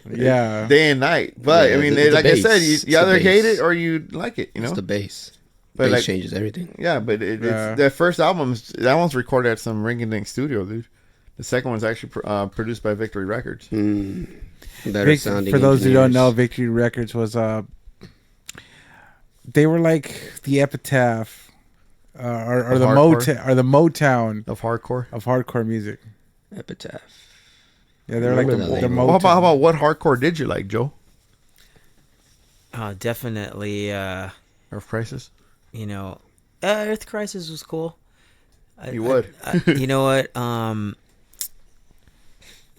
Yeah. Day and night. But Yeah, I mean, the like I bass. said, It's you the either hate bass. it or you like it. You know. It's the bass. But Bass like, changes everything. yeah, but it's Yeah. that first album. That one's recorded at some ring-a-ding studio, dude. The second one's actually produced by Victory Records. Better sounding. For those who don't engineers. know, Victory Records was they were like the epitaph or Of the hardcore? Motown Of hardcore. of hardcore music. Epitaph. Yeah, they're like Remember the that label. Motown. Well, how about what hardcore did you like, Joe? Definitely. Earth Crisis. You know, Earth Crisis was cool. You would. You know what?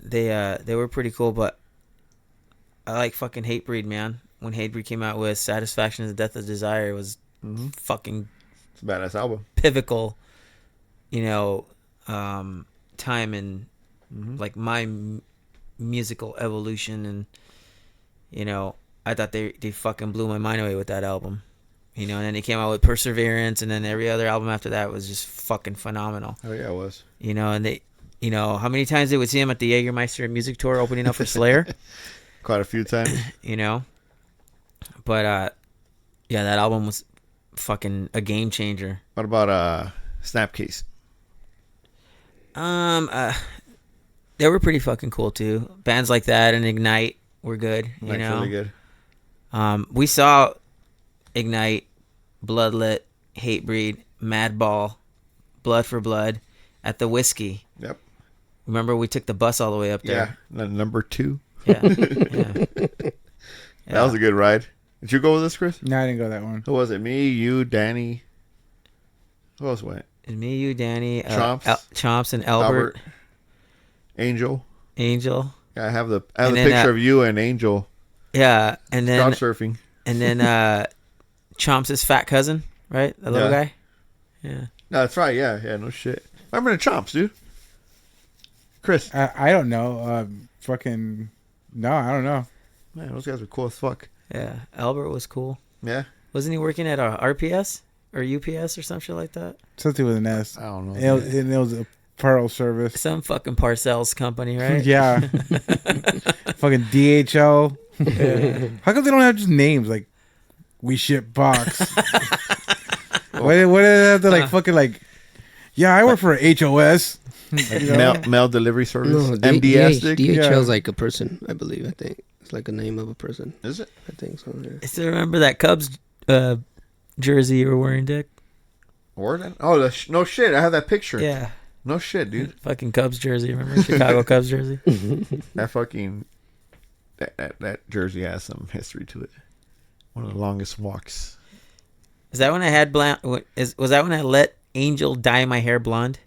They were pretty cool, but I like fucking Hatebreed, man. When Hatebreed came out with Satisfaction is the Death of Desire, it was fucking It's a badass album. pivotal, you know, time in like my musical evolution, and you know, I thought they fucking blew my mind away with that album. You know, and then they came out with Perseverance, and then every other album after that was just fucking phenomenal. Oh yeah, it was. You know, and they, you know, how many times they would see him at the Jägermeister music tour opening up for Slayer, Quite a few times. you know? But, yeah, that album was fucking a game changer. What about Snapcase? They were pretty fucking cool too. Bands like that and Ignite were good, you Like know? really good. We saw Ignite, Bloodlet, Hatebreed, Madball, Blood for Blood at the Whiskey. Yep. Remember we took the bus all the way up Yeah. there? Number 2. Yeah. Yeah. That was a good ride. Did you go with us, Chris? No, I didn't go that one. Who was it? Me, you, Danny. Who else went? And me, you, Danny, Chomps. Chomps, and Albert, Angel. Angel. Yeah, I have the And then, picture of you and Angel Yeah, and then crowd surfing. Chomps' fat cousin, right? The little Yeah. guy. Yeah. No, that's right. Yeah, yeah, no shit. Remember the Chomps, dude? Chris. I don't know. Fucking no, I don't know. Man, those guys were cool as fuck. Yeah. Albert was cool. Yeah. Wasn't he working at a RPS or UPS or some shit like that? Something with an S. I don't know. And it was a pearl service. Some fucking parcels company, right? Yeah. Fucking DHL. How come they don't have just names like we ship box? What do they have to like fucking like? Yeah, I work for HOS. You know? Mail delivery service. No, MDS. dick? Yeah. DHL is like a person, I believe. I think it's like a name of a person. Is it? I think so. Yeah. I still remember that Cubs jersey you were wearing, Dick. Warden? Oh, no shit. I have that picture. Yeah. No shit, dude. Fucking Cubs jersey. Remember Chicago Cubs jersey? That fucking that jersey has some history to it. One of the longest walks. Is that when I had blonde? Was that when I let Angel dye my hair blonde?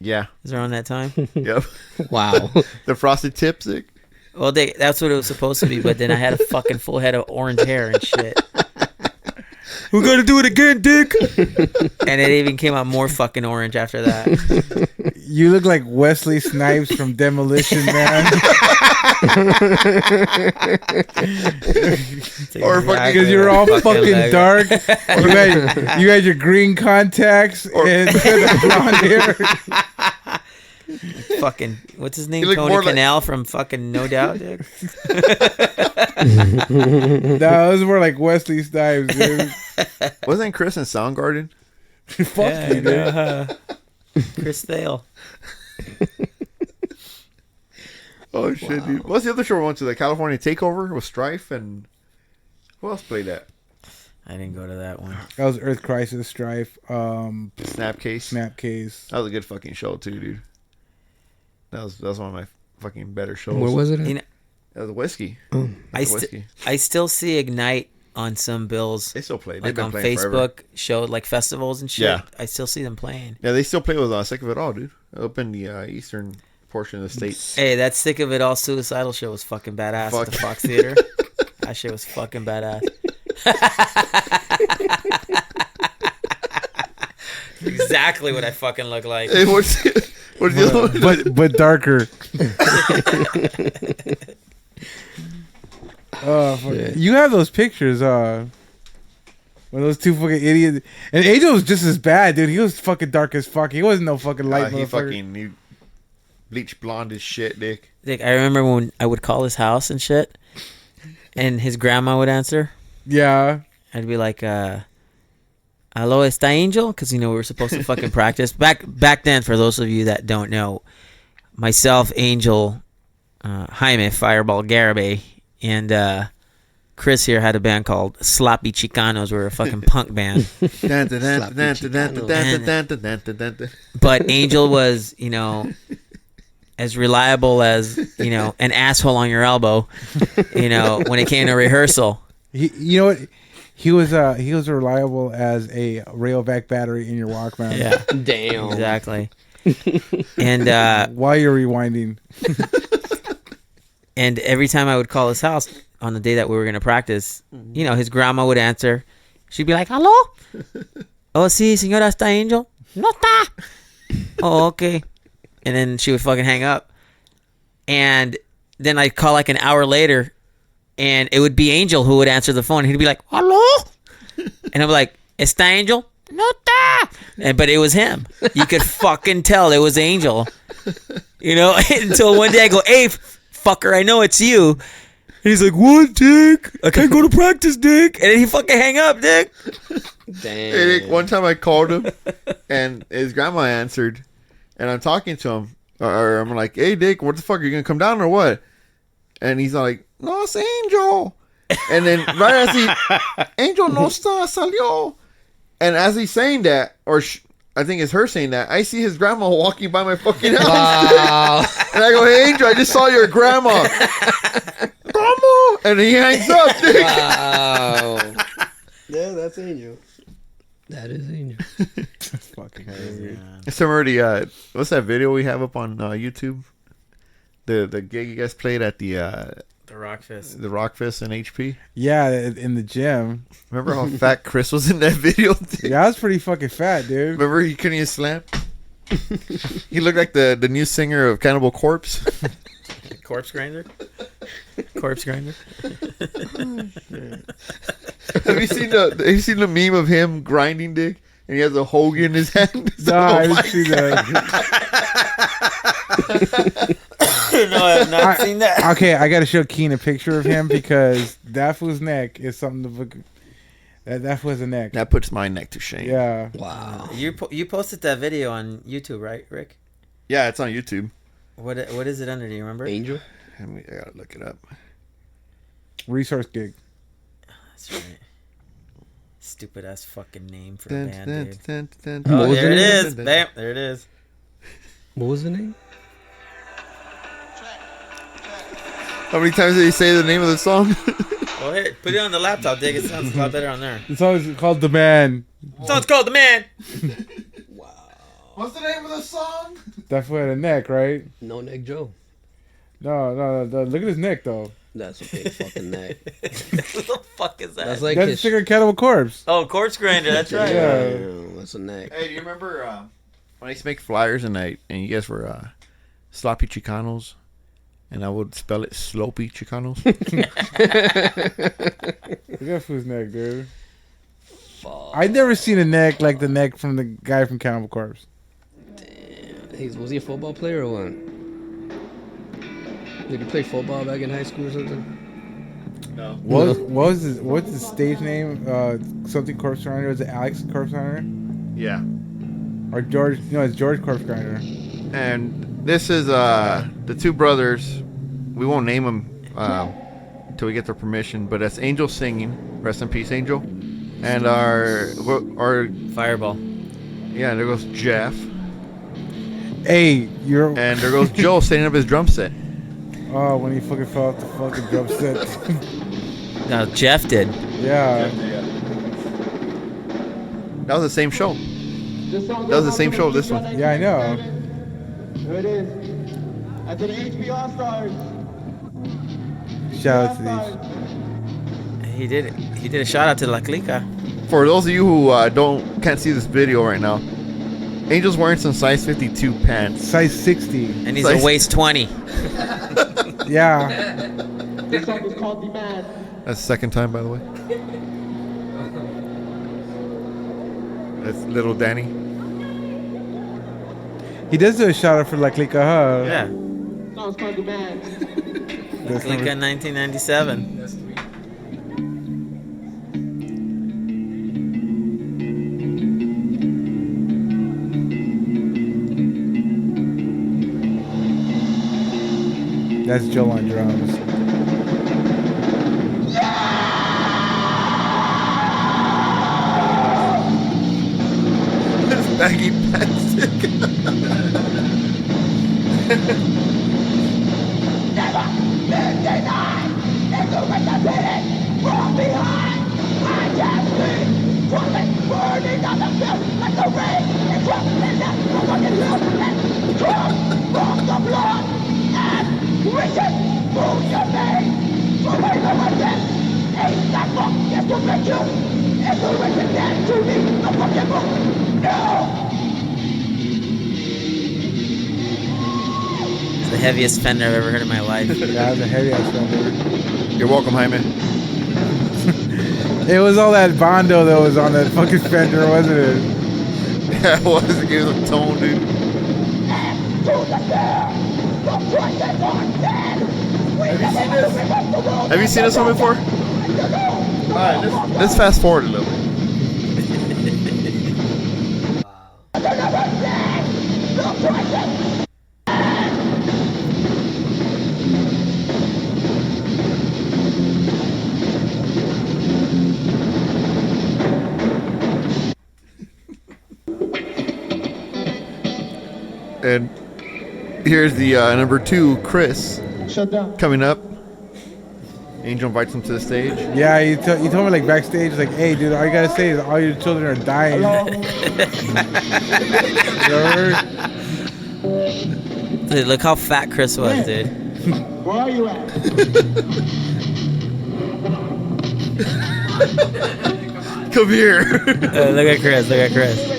Yeah. Is around that time? Yep. Wow. The frosted tips. Dick? Well, that's what it was supposed to be, but then I had a fucking full head of orange hair and shit. We're gonna do it again, Dick. And it even came out more fucking orange after that. You look like Wesley Snipes from Demolition Man. Or fucking- Because you're all fucking like- dark. You had your green contacts and the blonde hair. Fucking what's his name? You look Tony more like- Canal from fucking No Doubt, Dick. No, those were like Wesley Snipes, dude. Wasn't Chris in Soundgarden? Fuck you, dude. Chris Thale. Oh shit, dude. What's the other show we went to? The California Takeover with Strife and who else played that? I didn't go to that one. That was Earth Crisis, Strife, Snapcase. Snapcase. That was a good fucking show too, dude. That was one of my fucking better shows. Where was it? At? You know, That was whiskey. I still see Ignite on some bills, They still play. They've like been on playing Facebook, forever. show like festivals and shit. Yeah. I still see them playing. Yeah, they still play with Sick of It All, dude. Up in the eastern portion of the state. Hey, that Sick of It All Suicidal show was fucking badass Fuck. at the Fox Theater. That shit was fucking badass. Exactly what I fucking look like. Hey, what's the other one? But darker. Oh, fuck. Yeah. You have those pictures, when those two fucking idiots. And Angel was just as bad, dude. He was fucking dark as fuck. He wasn't no fucking light He motherfucker. fucking bleach blonde as shit, Dick. Like, I remember when I would call his house and shit, and his grandma would answer. Yeah. I'd be like, "Hello, está Angel?" Because, we were supposed to fucking practice. Back then, for those of you that don't know, myself, Angel, Jaime, Fireball Garibay, and Chris here had a band called Sloppy Chicanos. We were a fucking punk band. But Angel was, as reliable as, an asshole on your elbow, when it came to rehearsal. You know what? He was reliable as a railback battery in your Walkman. Yeah. Damn. Exactly. And While you're rewinding. and every time I would call his house on the day that we were going to practice, his grandma would answer. She'd be like, "Hello? Oh, sí, señora, está Angel? No está." Oh, okay. And then she would fucking hang up. And then I'd call like an hour later, and it would be Angel who would answer the phone. He'd be like, "Hello?" And I'd be like, "Está Angel? No está." But it was him. You could fucking tell it was Angel. Until one day I go, "Hey, fucker, I know it's you." And he's like, "What, Dick? I can't go to practice, Dick." And then he fucking hang up, Dick. Damn. Hey, Dick, one time I called him, and his grandma answered, and I'm talking to him, or I'm like, "Hey, Dick, what the fuck? Are you gonna come down or what?" And he's like, "No, it's Angel." And then right as he, "Angel no está, salió." And as he's saying that, I think it's her saying that, I see his grandma walking by my fucking house. Wow. And I go, "Hey, Angel, I just saw your grandma." Grandma! And he hangs up, Dick. Wow. Yeah, that's Angel. That is Angel. That's fucking crazy. Somewhere what's that video we have up on YouTube? The gig you guys played at the Rockfest in HP. Yeah, in the gym. Remember how fat Chris was in that video? Dude? Yeah, I was pretty fucking fat, dude. Remember he couldn't even slam? He looked like the new singer of Cannibal Corpse. Corpse grinder? Corpse grinder? Have you seen the meme of him grinding, Dick? And he has a hoagie in his hand. No, I didn't see that. No, I have not seen that. Okay, I gotta show Keen a picture of him because that fool's neck is something to look. That fool's a neck. That puts my neck to shame. Yeah. Wow. You posted that video on YouTube, right, Rick? Yeah, it's on YouTube. What is it under? Do you remember? Angel? I gotta look it up. Resource gig. That's right. Stupid ass fucking name for a band, dude. What Oh, was there the it name? is. Bam, there it is. What was the name? How many times did he say the name of the song? Well, here, put it on the laptop, Dick. It sounds a lot better on there. The song is called "The Man." The song's called "The Man." What's the name of the song? That fool had a neck, right? No Neck Joe. No. Look at his neck, though. That's a big fucking neck. What the fuck is that? That's like That's his... singer Cannibal Corpse. Oh, Corpse Grinder. That's right. Yeah. Damn, that's a neck. Hey, do you remember when I used to make flyers and you guys were sloppy Chicanos? And I would spell it Slopey Chicanos. Look at that fool's neck, dude. I've never seen a neck like the neck from the guy from Cannibal Corpse. Damn. Was he a football player or what? Did he play football back in high school or something? No. What's his stage name? Something Corpse Grinder? Was it Alex Corpse Grinder? Yeah. Or George? No, it's George Corpse Grinder. And this is the two brothers. We won't name them until we get their permission. But that's Angel singing. Rest in peace, Angel. And our Fireball. yeah. There goes Jeff. Hey, And there goes Joe setting up his drum set. Oh, when he fucking fell off the fucking drum set. No, Jeff did. Yeah. That was the same show. That was the same show. This one. Yeah, I know. Here it is. After the HP All-Stars. Shout out to these. He did it. He did a shout out to La Clika. For those of you who can't see this video right now, Angel's wearing some size 52 pants. Size 60. And he's Nice. a waist 20. Yeah. This song is called The Man. That's the second time, by the way. That's little Danny. He does do a shout out for like Clika, huh? Yeah. Sounds fucking bad. That's Clika 1997. That's Joe on drums. This baggy plastic. It's the heaviest Fender I've ever heard in my life. Yeah, that's a heavy ass Fender. You're welcome, Jaime. It was all that Bondo that was on that fucking Fender, wasn't it? Yeah, it was. It gave us a tone, dude. Have you seen this one before? Alright, let's fast forward a little bit. And here's the number 2, Chris, Shut down. coming up. Angel invites him to the stage. Yeah, you told me like backstage, like, hey, dude, all you gotta say is all your children are dying. Remember? Dude, look how fat Chris was, dude. Where are you at? Come here. Look at Chris. Look at Chris.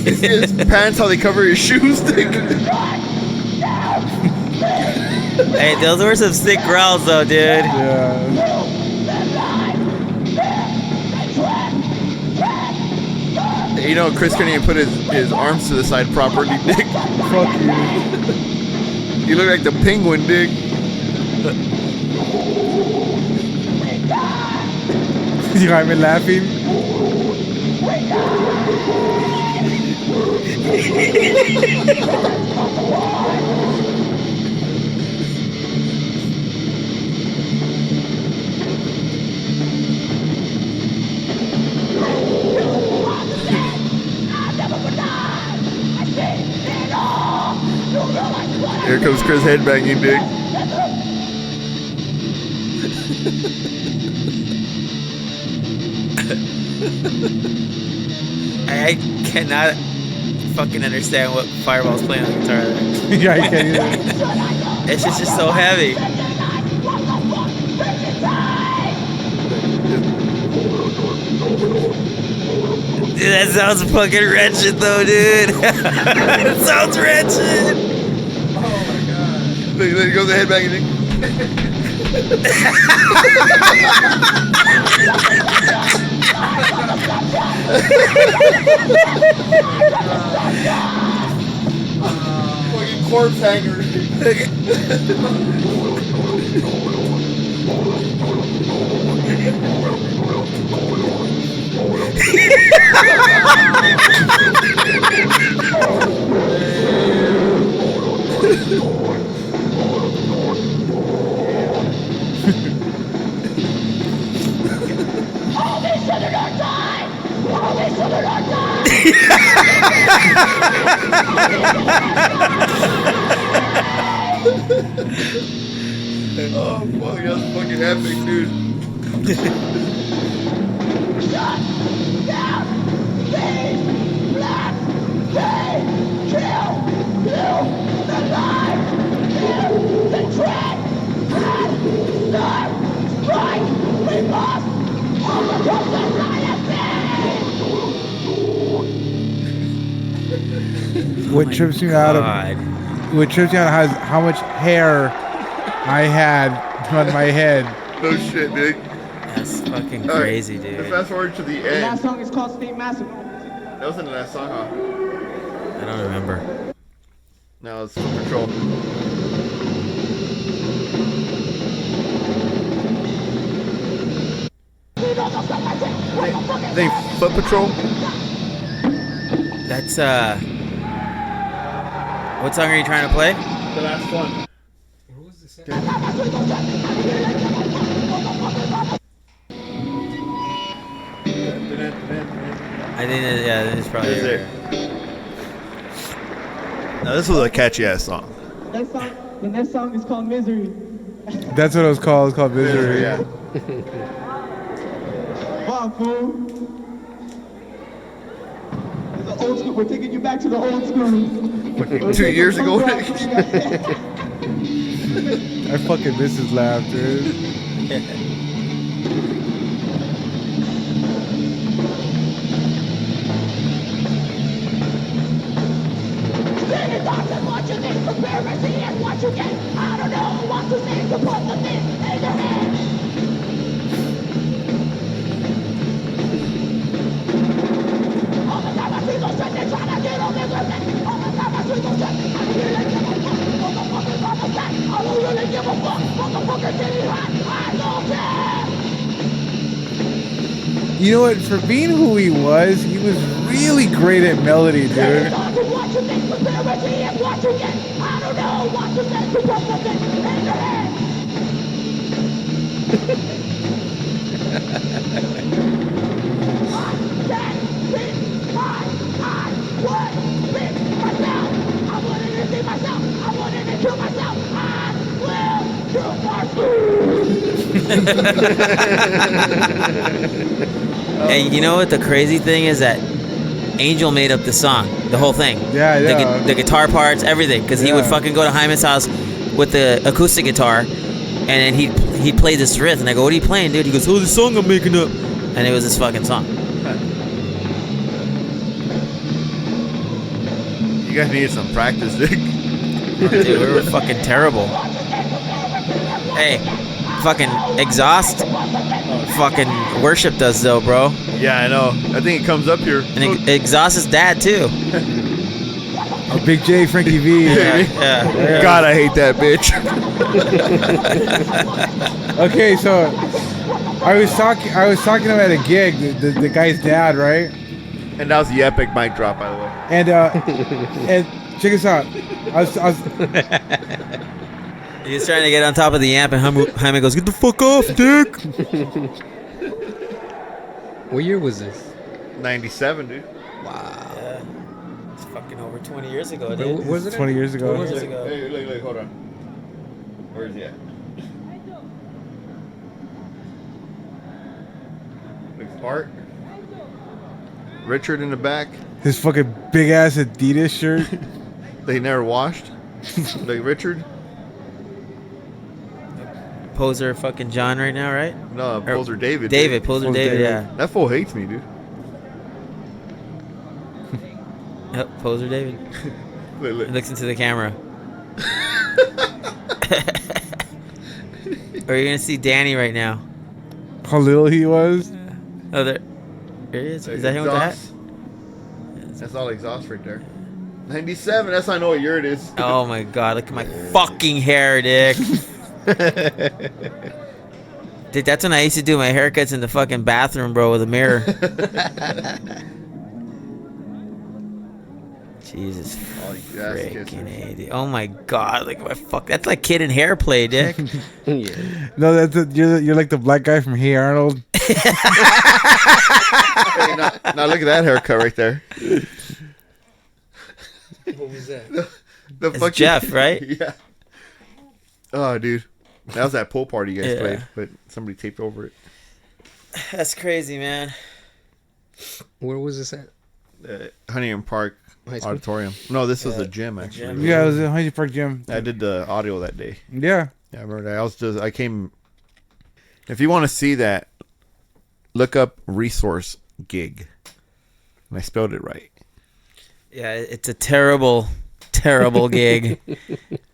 His pants, how they cover his shoes. Hey, those were some sick growls, though, dude. Yeah. You know, Chris couldn't even put his arms to the side properly, Dick. Fuck you. You look like the penguin, Dick. You got me laughing? Here comes Chris headbanging, Dick. I cannot fucking understand what Fireball's playing on the guitar. Yeah, I can't either. It's just so heavy. Dude, that sounds fucking wretched, though, dude. It sounds wretched. Look, he goes the headbanging, Dick. Fucking corpse hanger. Oh fuck, that's fucking epic, dude. What trips me out God. what trips me out is how much hair I had on my head. No shit, dude. That's fucking All right, crazy, let's dude. fast forward to the The last end. song is called State Massacre. That wasn't the last song, huh? I don't remember. No, it's Foot Patrol. They Foot Patrol? That's what song are you trying to play? The last one. I think that, yeah, it's probably Is it? Now this was a catchy ass song. The next song is called Misery. That's what it was called. It's called Misery. Yeah. Wow, fool. The old school. We're taking you back to the old school. 2 years ago. I fucking miss his laugh, dude. You know what? For being who he was really great at melody, dude. Hey, you know what the crazy thing is that Angel made up the song, the whole thing. Yeah, yeah. The guitar parts, everything, because he would Yeah. fucking go to Hyman's house with the acoustic guitar, and then he'd play this riff, and I go, "What are you playing, dude?" He goes, "Oh, the song I'm making up," and it was this fucking song. You guys needed some practice, Dick. Dude, we were fucking terrible. Hey, fucking Exhaust, fucking worshipped us though, bro. Yeah, I know. I think it comes up here. And Exhaust's dad too. Oh, Big J, Frankie V. Yeah. God, I hate that bitch. Okay, so I was talking to him at a gig, the guy's dad, right? And that was the epic mic drop, by the way. And check this out. I was He was trying to get on top of the amp, and Hyman goes, "Get the fuck off, dick!" What year was this? 97, dude. Wow. Yeah. It's fucking over 20 years ago, Where dude. was it? 20 years ago. 20 years ago. Hey, look, hold on. Where is he at? Looks Art. Richard in the back. His fucking big ass Adidas shirt. They never washed. Like Richard. Poser fucking John right now, right? No, Poser David. David, Poser David, David. yeah. That fool hates me, dude. Yep, Poser David. Look. He looks into the camera. Or you're gonna see Danny right now. How little he was. Oh, there he is. Is that him with the hat? Exhaust. That's all exhaust right there. 97, that's how I know what year it is. Oh my god, look at my fucking hair, Dick. Dude, that's when I used to do my haircuts in the fucking bathroom, bro, with a mirror. Jesus Oh, you ass freaking kisser. A, dude. Oh my god, look at my fuck. That's like kid and hair play, Dick. Yeah. No, you're like the black guy from Hey Arnold. Hey, now look at that haircut right there. What was that? The It's Jeff, right? Yeah. Oh, dude. That was that pool party you guys Yeah. played, but somebody taped over it. That's crazy, man. Where was this at? Huntington Park High school? Auditorium. No, this was Yeah, a gym, actually. gym. Yeah, it was at Hyde Park Gym. I did the audio that day. Yeah. Yeah, I remember that. I came. If you want to see that, look up resource gig. And I spelled it right. Yeah, it's a terrible terrible gig,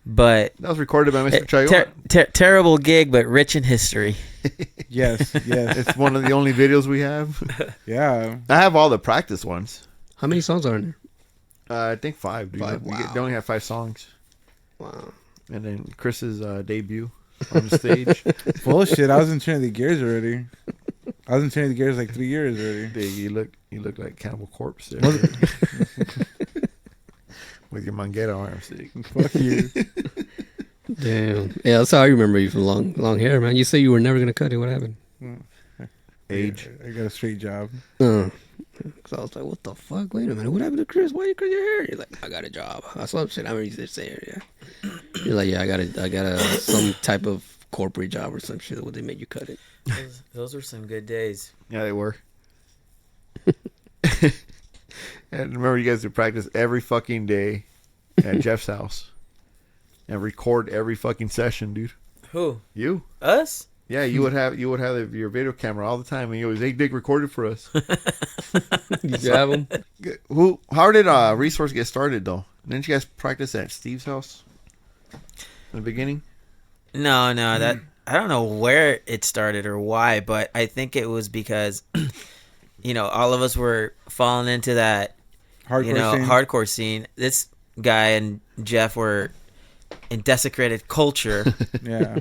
but That was recorded by Mr. Chayon. terrible gig, but rich in history. Yes, yes. It's one of the only videos we have. Yeah. I have all the practice ones. How many songs are in there? I think 5. Dude. Five, They only have 5 songs. Wow. And then Chris's debut on the stage. Bullshit. I was in Trinity Gears already. I was in Trinity Gears like 3 years already. Dude, you look like Cannibal Corpse there. With your manguera arms. Fuck you. Damn. Yeah, that's how I remember you from long hair, man. You say you were never gonna cut it. What happened? Age. I got a straight job. Cause I was like, what the fuck? Wait a minute. What happened to Chris? Why you cut your hair? You're like, I got a job. I saw shit. I remember you saying, yeah. You're like, yeah, I got a some type of corporate job or some shit. Would they make you cut it? Those were some good days. Yeah, they were. And remember, you guys would practice every fucking day at Jeff's house and record every fucking session, dude. Who? You? Us? Yeah, you would have your video camera all the time, and you always, hey, Big, record it for us. Did you have them? How did Resource get started though? Didn't you guys practice at Steve's house in the beginning? No, that I don't know where it started or why, but I think it was because all of us were falling into that hardcore scene. This guy and Jeff were in desecrated culture. Yeah.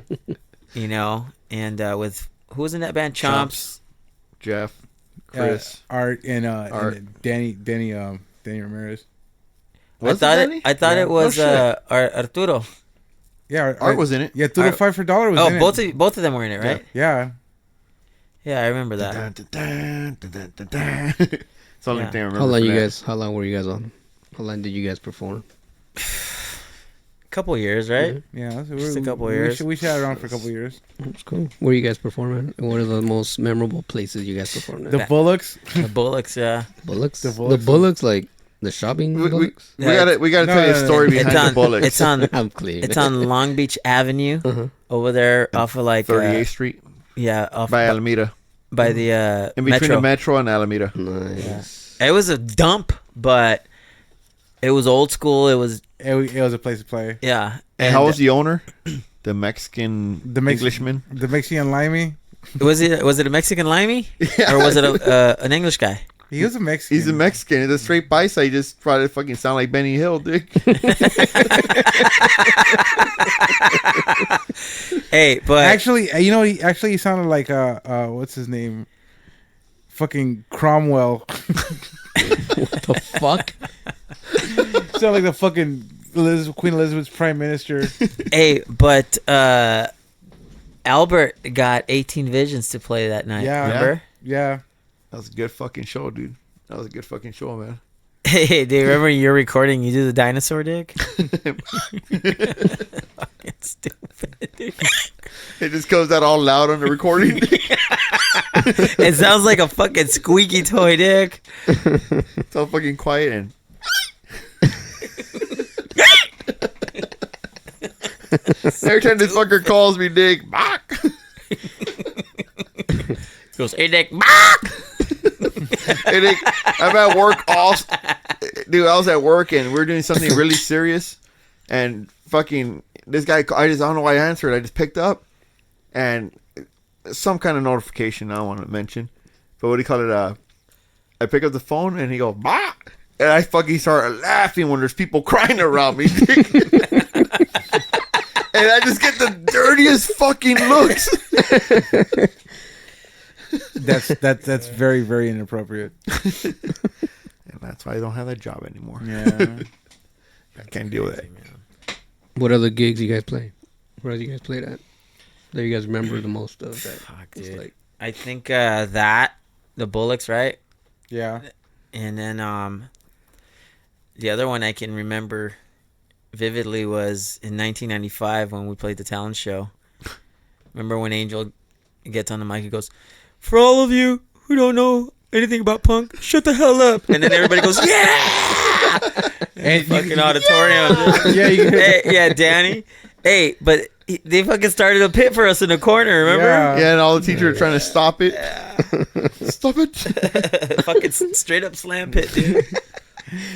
And with who was in that band? Chomps. Jeff, Chris, Art, and Art. and Danny Ramirez. Was it I thought Yeah. it was Arturo. Yeah, Art was in it. Yeah, Tudo Fight for Dollar was in it. both of them were in it, right? Yeah. Yeah, I remember that. It's the only Yeah. thing I remember. How long from you that. guys? How long were you guys on? How long did you guys perform? Couple years, right? Yeah. So Just a couple we years. We shot around for a couple years. That's cool. Where you guys performing? What are the most memorable places you guys performed at? The Bullocks. The Bullocks, yeah. Bullocks. The The Bullocks. Gobullocks, like the shopping Bullocks. We gotta No, tell you no, a no. story It's behind the on. bullets. It's on. I'm clear. It's on Long Beach Avenue Uh-huh. over there, off of like 38th Street off by Alameda. by the In between Metro. the Metro and Alameda. Nice. It was a dump, but it was old school. It was It was a place to play. yeah. And how was the owner? The Mexican The Englishman. The Mexican Limey. was it a Mexican limey or was it an English guy? He was a Mexican. He's a Mexican. He's a straight bicep. He just tried to fucking sound like Benny Hill, dude. Hey, but Actually, he sounded like what's his name? Fucking Cromwell. What the fuck? Sound like the fucking Queen Elizabeth's prime minister. but Albert got 18 Visions to play that night. Yeah. Remember? Yeah. That was a good fucking show, dude. That was a good fucking show, man. Hey, do you remember your recording? You do the dinosaur dick. Fucking stupid. Dude. It just comes out all loud on the recording. It sounds like a fucking squeaky toy dick. It's all fucking quiet and. Every time this fucker calls me, Dick, Bach. He goes, hey, dick. Hey, Dick, I'm at work. Dude, I was at work and we were doing something really serious, and fucking this guy. I don't know why I answered. I just picked up, and some kind of notification. I don't want to mention, but what do you call it? I pick up the phone and he goes, "Bah!" And I fucking start laughing when there's people crying around me. And I just get the dirtiest fucking looks. That's very, very inappropriate. And that's why I don't have that job anymore. Yeah. I can't deal with it. What other gigs you guys play? Where else you guys played at? That you guys remember the most of? That Fuck, was dude. like, I think that the Bullocks, right? Yeah. And then the other one I can remember vividly was in 1995 when we played the talent show. Remember when Angel gets on the mic, he goes, "For all of you who don't know anything about punk, shut the hell up!" And then everybody goes, "Yeah!" And Fucking auditorium. Yeah, you can- Hey, yeah, Danny. Hey, but they fucking started a pit for us in the corner. Remember? Yeah. Yeah, and all the teachers are trying to stop it. Stop it. Fucking straight up slam pit, dude.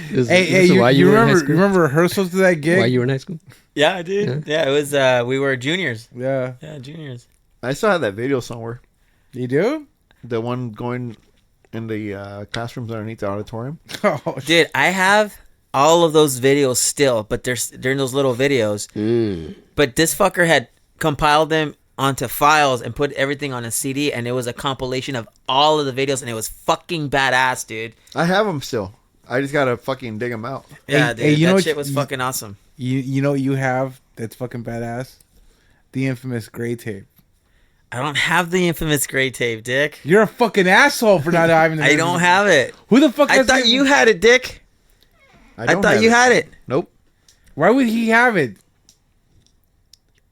Hey, you, why you were in high remember school? remember rehearsals to that gig? Why you were in high school? Yeah, dude. Yeah, it was. We were juniors. Yeah. Yeah, juniors. I still have that video somewhere. You do? The one going in the classrooms underneath the auditorium. Oh, Dude, I have all of those videos still, but they're in those little videos. But this fucker had compiled them onto files and put everything on a CD, and it was a compilation of all of the videos, and it was fucking badass, dude. I have them still. I just gotta fucking dig them out. Yeah, Hey, dude, hey, you know that what shit was fucking awesome. You know what you have that's fucking badass? The infamous gray tape. I don't have the infamous gray tape, Dick. You're a fucking asshole for not having the I don't have it. Who the fuck I has thought the- you had it, Dick. I don't thought have you it. had it. Nope. Why would he have it?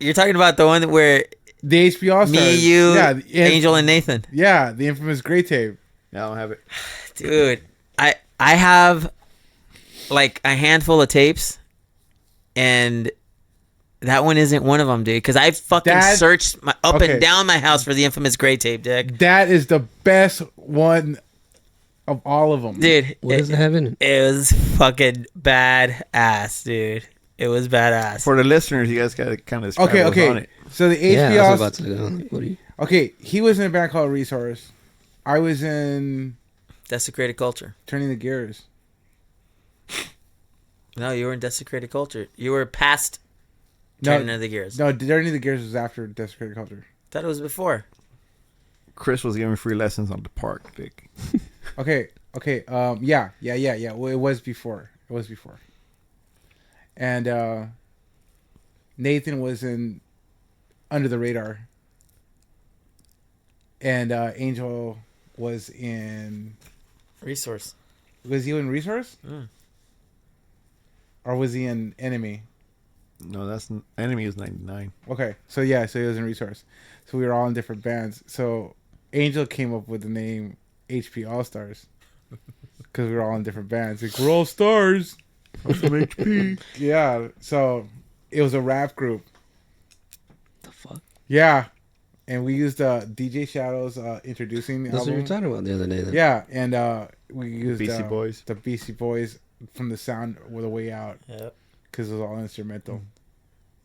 You're talking about the one where The HBO All-Stars. me, you, yeah, Angel, and Nathan. Yeah, the infamous gray tape. Yeah, I don't have it. Dude, I have like a handful of tapes, and that one isn't one of them, dude. Because I fucking searched up Okay. and down my house for the infamous gray tape, Dick. That is the best one of all of them. Dude, What does it have in it? it was fucking badass, dude. It was badass. For the listeners, you guys gotta kind of describe Okay, what's on okay. it. So the Yeah, HBO. I was about to go. What do you? Okay, he was in a band called Resource. I was in Desecrated Culture. Turning the Gears. No, you were in Desecrated Culture. You were past No, Turning of the Gears. no, Turning the Gears was after Desecrated Culture. Thought it was before. Chris was giving free lessons on the park, Dick. Okay. Yeah. Well, it was before. And Nathan was in Under the Radar. And Angel was in. Resource. Was he in Resource? Mm. Or was he in Enemy? No, Enemy is 99. Okay, so he was in Resource. So we were all in different bands. So Angel came up with the name HP All Stars because we were all in different bands. Like, we're all stars. I'm from HP. Yeah, so it was a rap group. The fuck? Yeah, and we used DJ Shadow's introducing the That's what you were album. talking about the other day. Then. Yeah, and we used Beastie Boys. the Beastie Boys from the sound with the way out Yep. because it was all instrumental.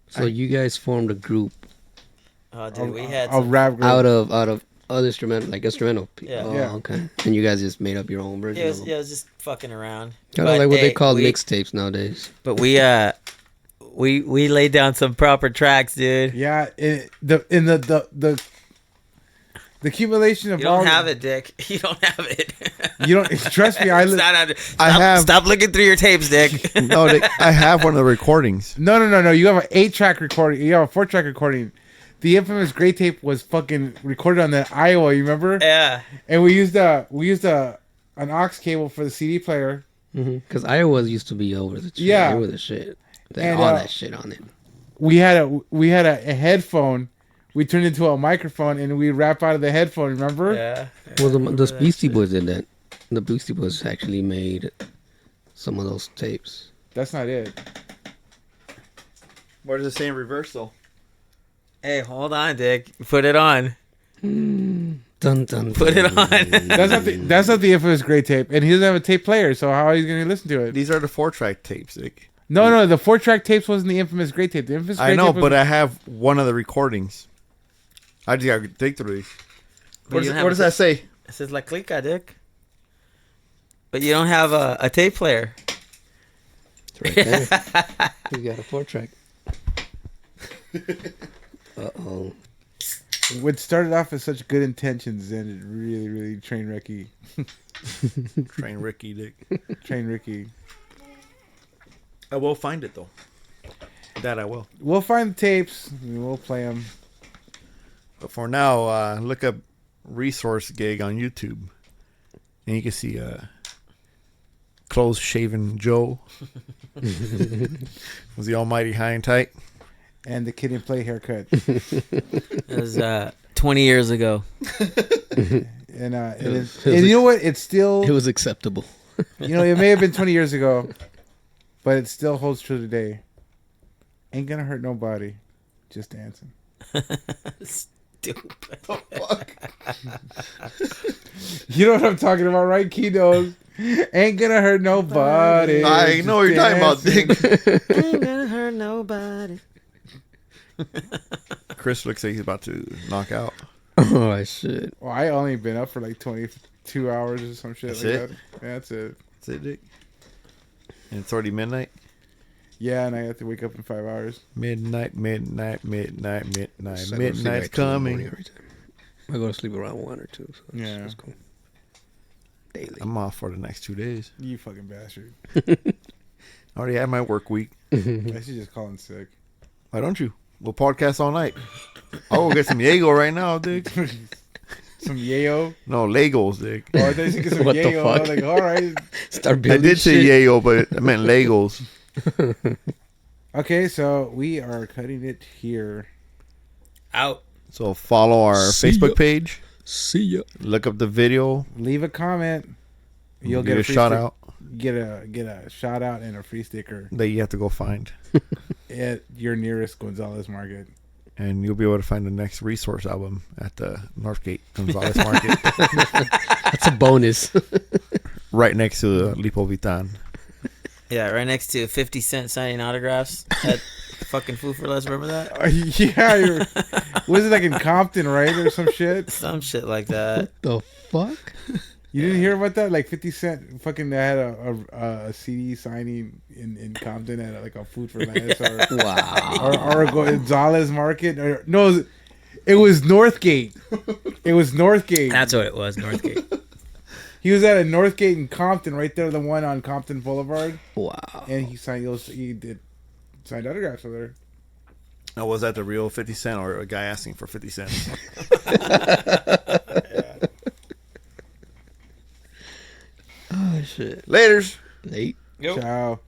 So you guys formed a group Oh, dude, we had a some, rap group. out of other instrumental people. Yeah. Oh, Yeah. okay. And you guys just made up your own version. it of was, them. yeah, it was just fucking around. Kind of But, like what hey, they call we- mixtapes nowadays. But we laid down some proper tracks, dude. Yeah, the accumulation of You all don't have it, Dick. You don't have it. You don't trust me. It's not under- I stop, have- stop looking through your tapes, Dick. No, I have one of the recordings. No. You have an 8-track recording. You have a 4-track recording. The infamous Gray Tape was fucking recorded on the Iowa. You remember? Yeah. And we used an aux cable for the CD player. Because Iowa used to be over the shit. Yeah. They were the shit. They had And, all that shit on it. We had a headphone. We turned into a microphone and we rap out of the headphone. Remember? Yeah. Well, the Beastie Boys did that. The Beastie Boys actually made some of those tapes. That's not it. What does it say in reverse, though? Hey, hold on, Dick. Put it on. Dun, dun, Put it dun. on. That's not the infamous Gray Tape. And he doesn't have a tape player, so how are you going to listen to it? These are the 4-track tapes, Dick. No, the 4-track tapes wasn't the infamous Gray Tape. The infamous Gray I know, Tape was but I have one of the recordings. I just gotta dig through these. But you don't have What does that say? It says La Clika, Dick. But you don't have a tape player. It's right there. You got a 4-track. Uh-oh. what started off as such good intentions ended really, really train wrecky. Train Ricky, Dick. Train Ricky. I will find it, though. That I will. We'll find the tapes and we'll play them. But for now, look up Resource Gig on YouTube. And you can see close-shaven Joe. Was the almighty high and tight. And the Kid and Play haircut. It was 20 years ago. And you know what? It's still, It was acceptable. you know, it may have been 20 years ago, but it still holds true today. Ain't gonna hurt nobody. Just dancing. Stupid. You know what I'm talking about, right? Key knows. Ain't gonna hurt nobody. I know what you're talking about, Dick. Ain't gonna hurt nobody. Chris looks like he's about to knock out. Oh shit. Well, I only been up for like 22 hours or some shit That's like it? that. Yeah, that's it. That's it, Dick. And it's already midnight. Yeah, and I have to wake up in 5 hours. Midnight's So I go to sleep Midnight's like 2 in the morning coming. every time. I go to sleep around 1 or 2. So Yeah. that's cool. Daily. I'm off for the next 2 days. You fucking bastard. I already had my work week. I should just call in sick. Why don't you? We'll podcast all night. I'll go get some Yago right now, Dick. Some yayo. No, Legos, Dick. Oh, I thought you said get some What the yayo. I was fuck? like, all right. Start I building did say shit. Yayo, but I meant Legos. Okay, so we are cutting it here. Out. So follow our See Facebook ya. page. See ya. Look up the video. Leave a comment. You'll get a free shout stick- out Get a shout out and a free sticker that you have to go find. at your nearest Gonzalez Market. And you'll be able to find the next resource album at the Northgate Gonzalez Market. That's a bonus. Right next to the Lipo Vitan. Yeah, right next to 50 Cent signing autographs at fucking Food for Less. Remember that? Yeah, was it like in Compton, right, or some shit? Some shit like that. The fuck? You didn't hear about that? Like 50 Cent fucking had a CD signing in Compton at like a Food for Less Wow. or Gonzalez Market. Or, no, it was Northgate. It was Northgate. That's what it was, Northgate. He was at a Northgate in Compton, right there, the one on Compton Boulevard, Wow. and he did signed autographs over there. Now, was that the real 50 Cent or a guy asking for 50 cents? Oh shit. Laters. Late. Yep. Ciao.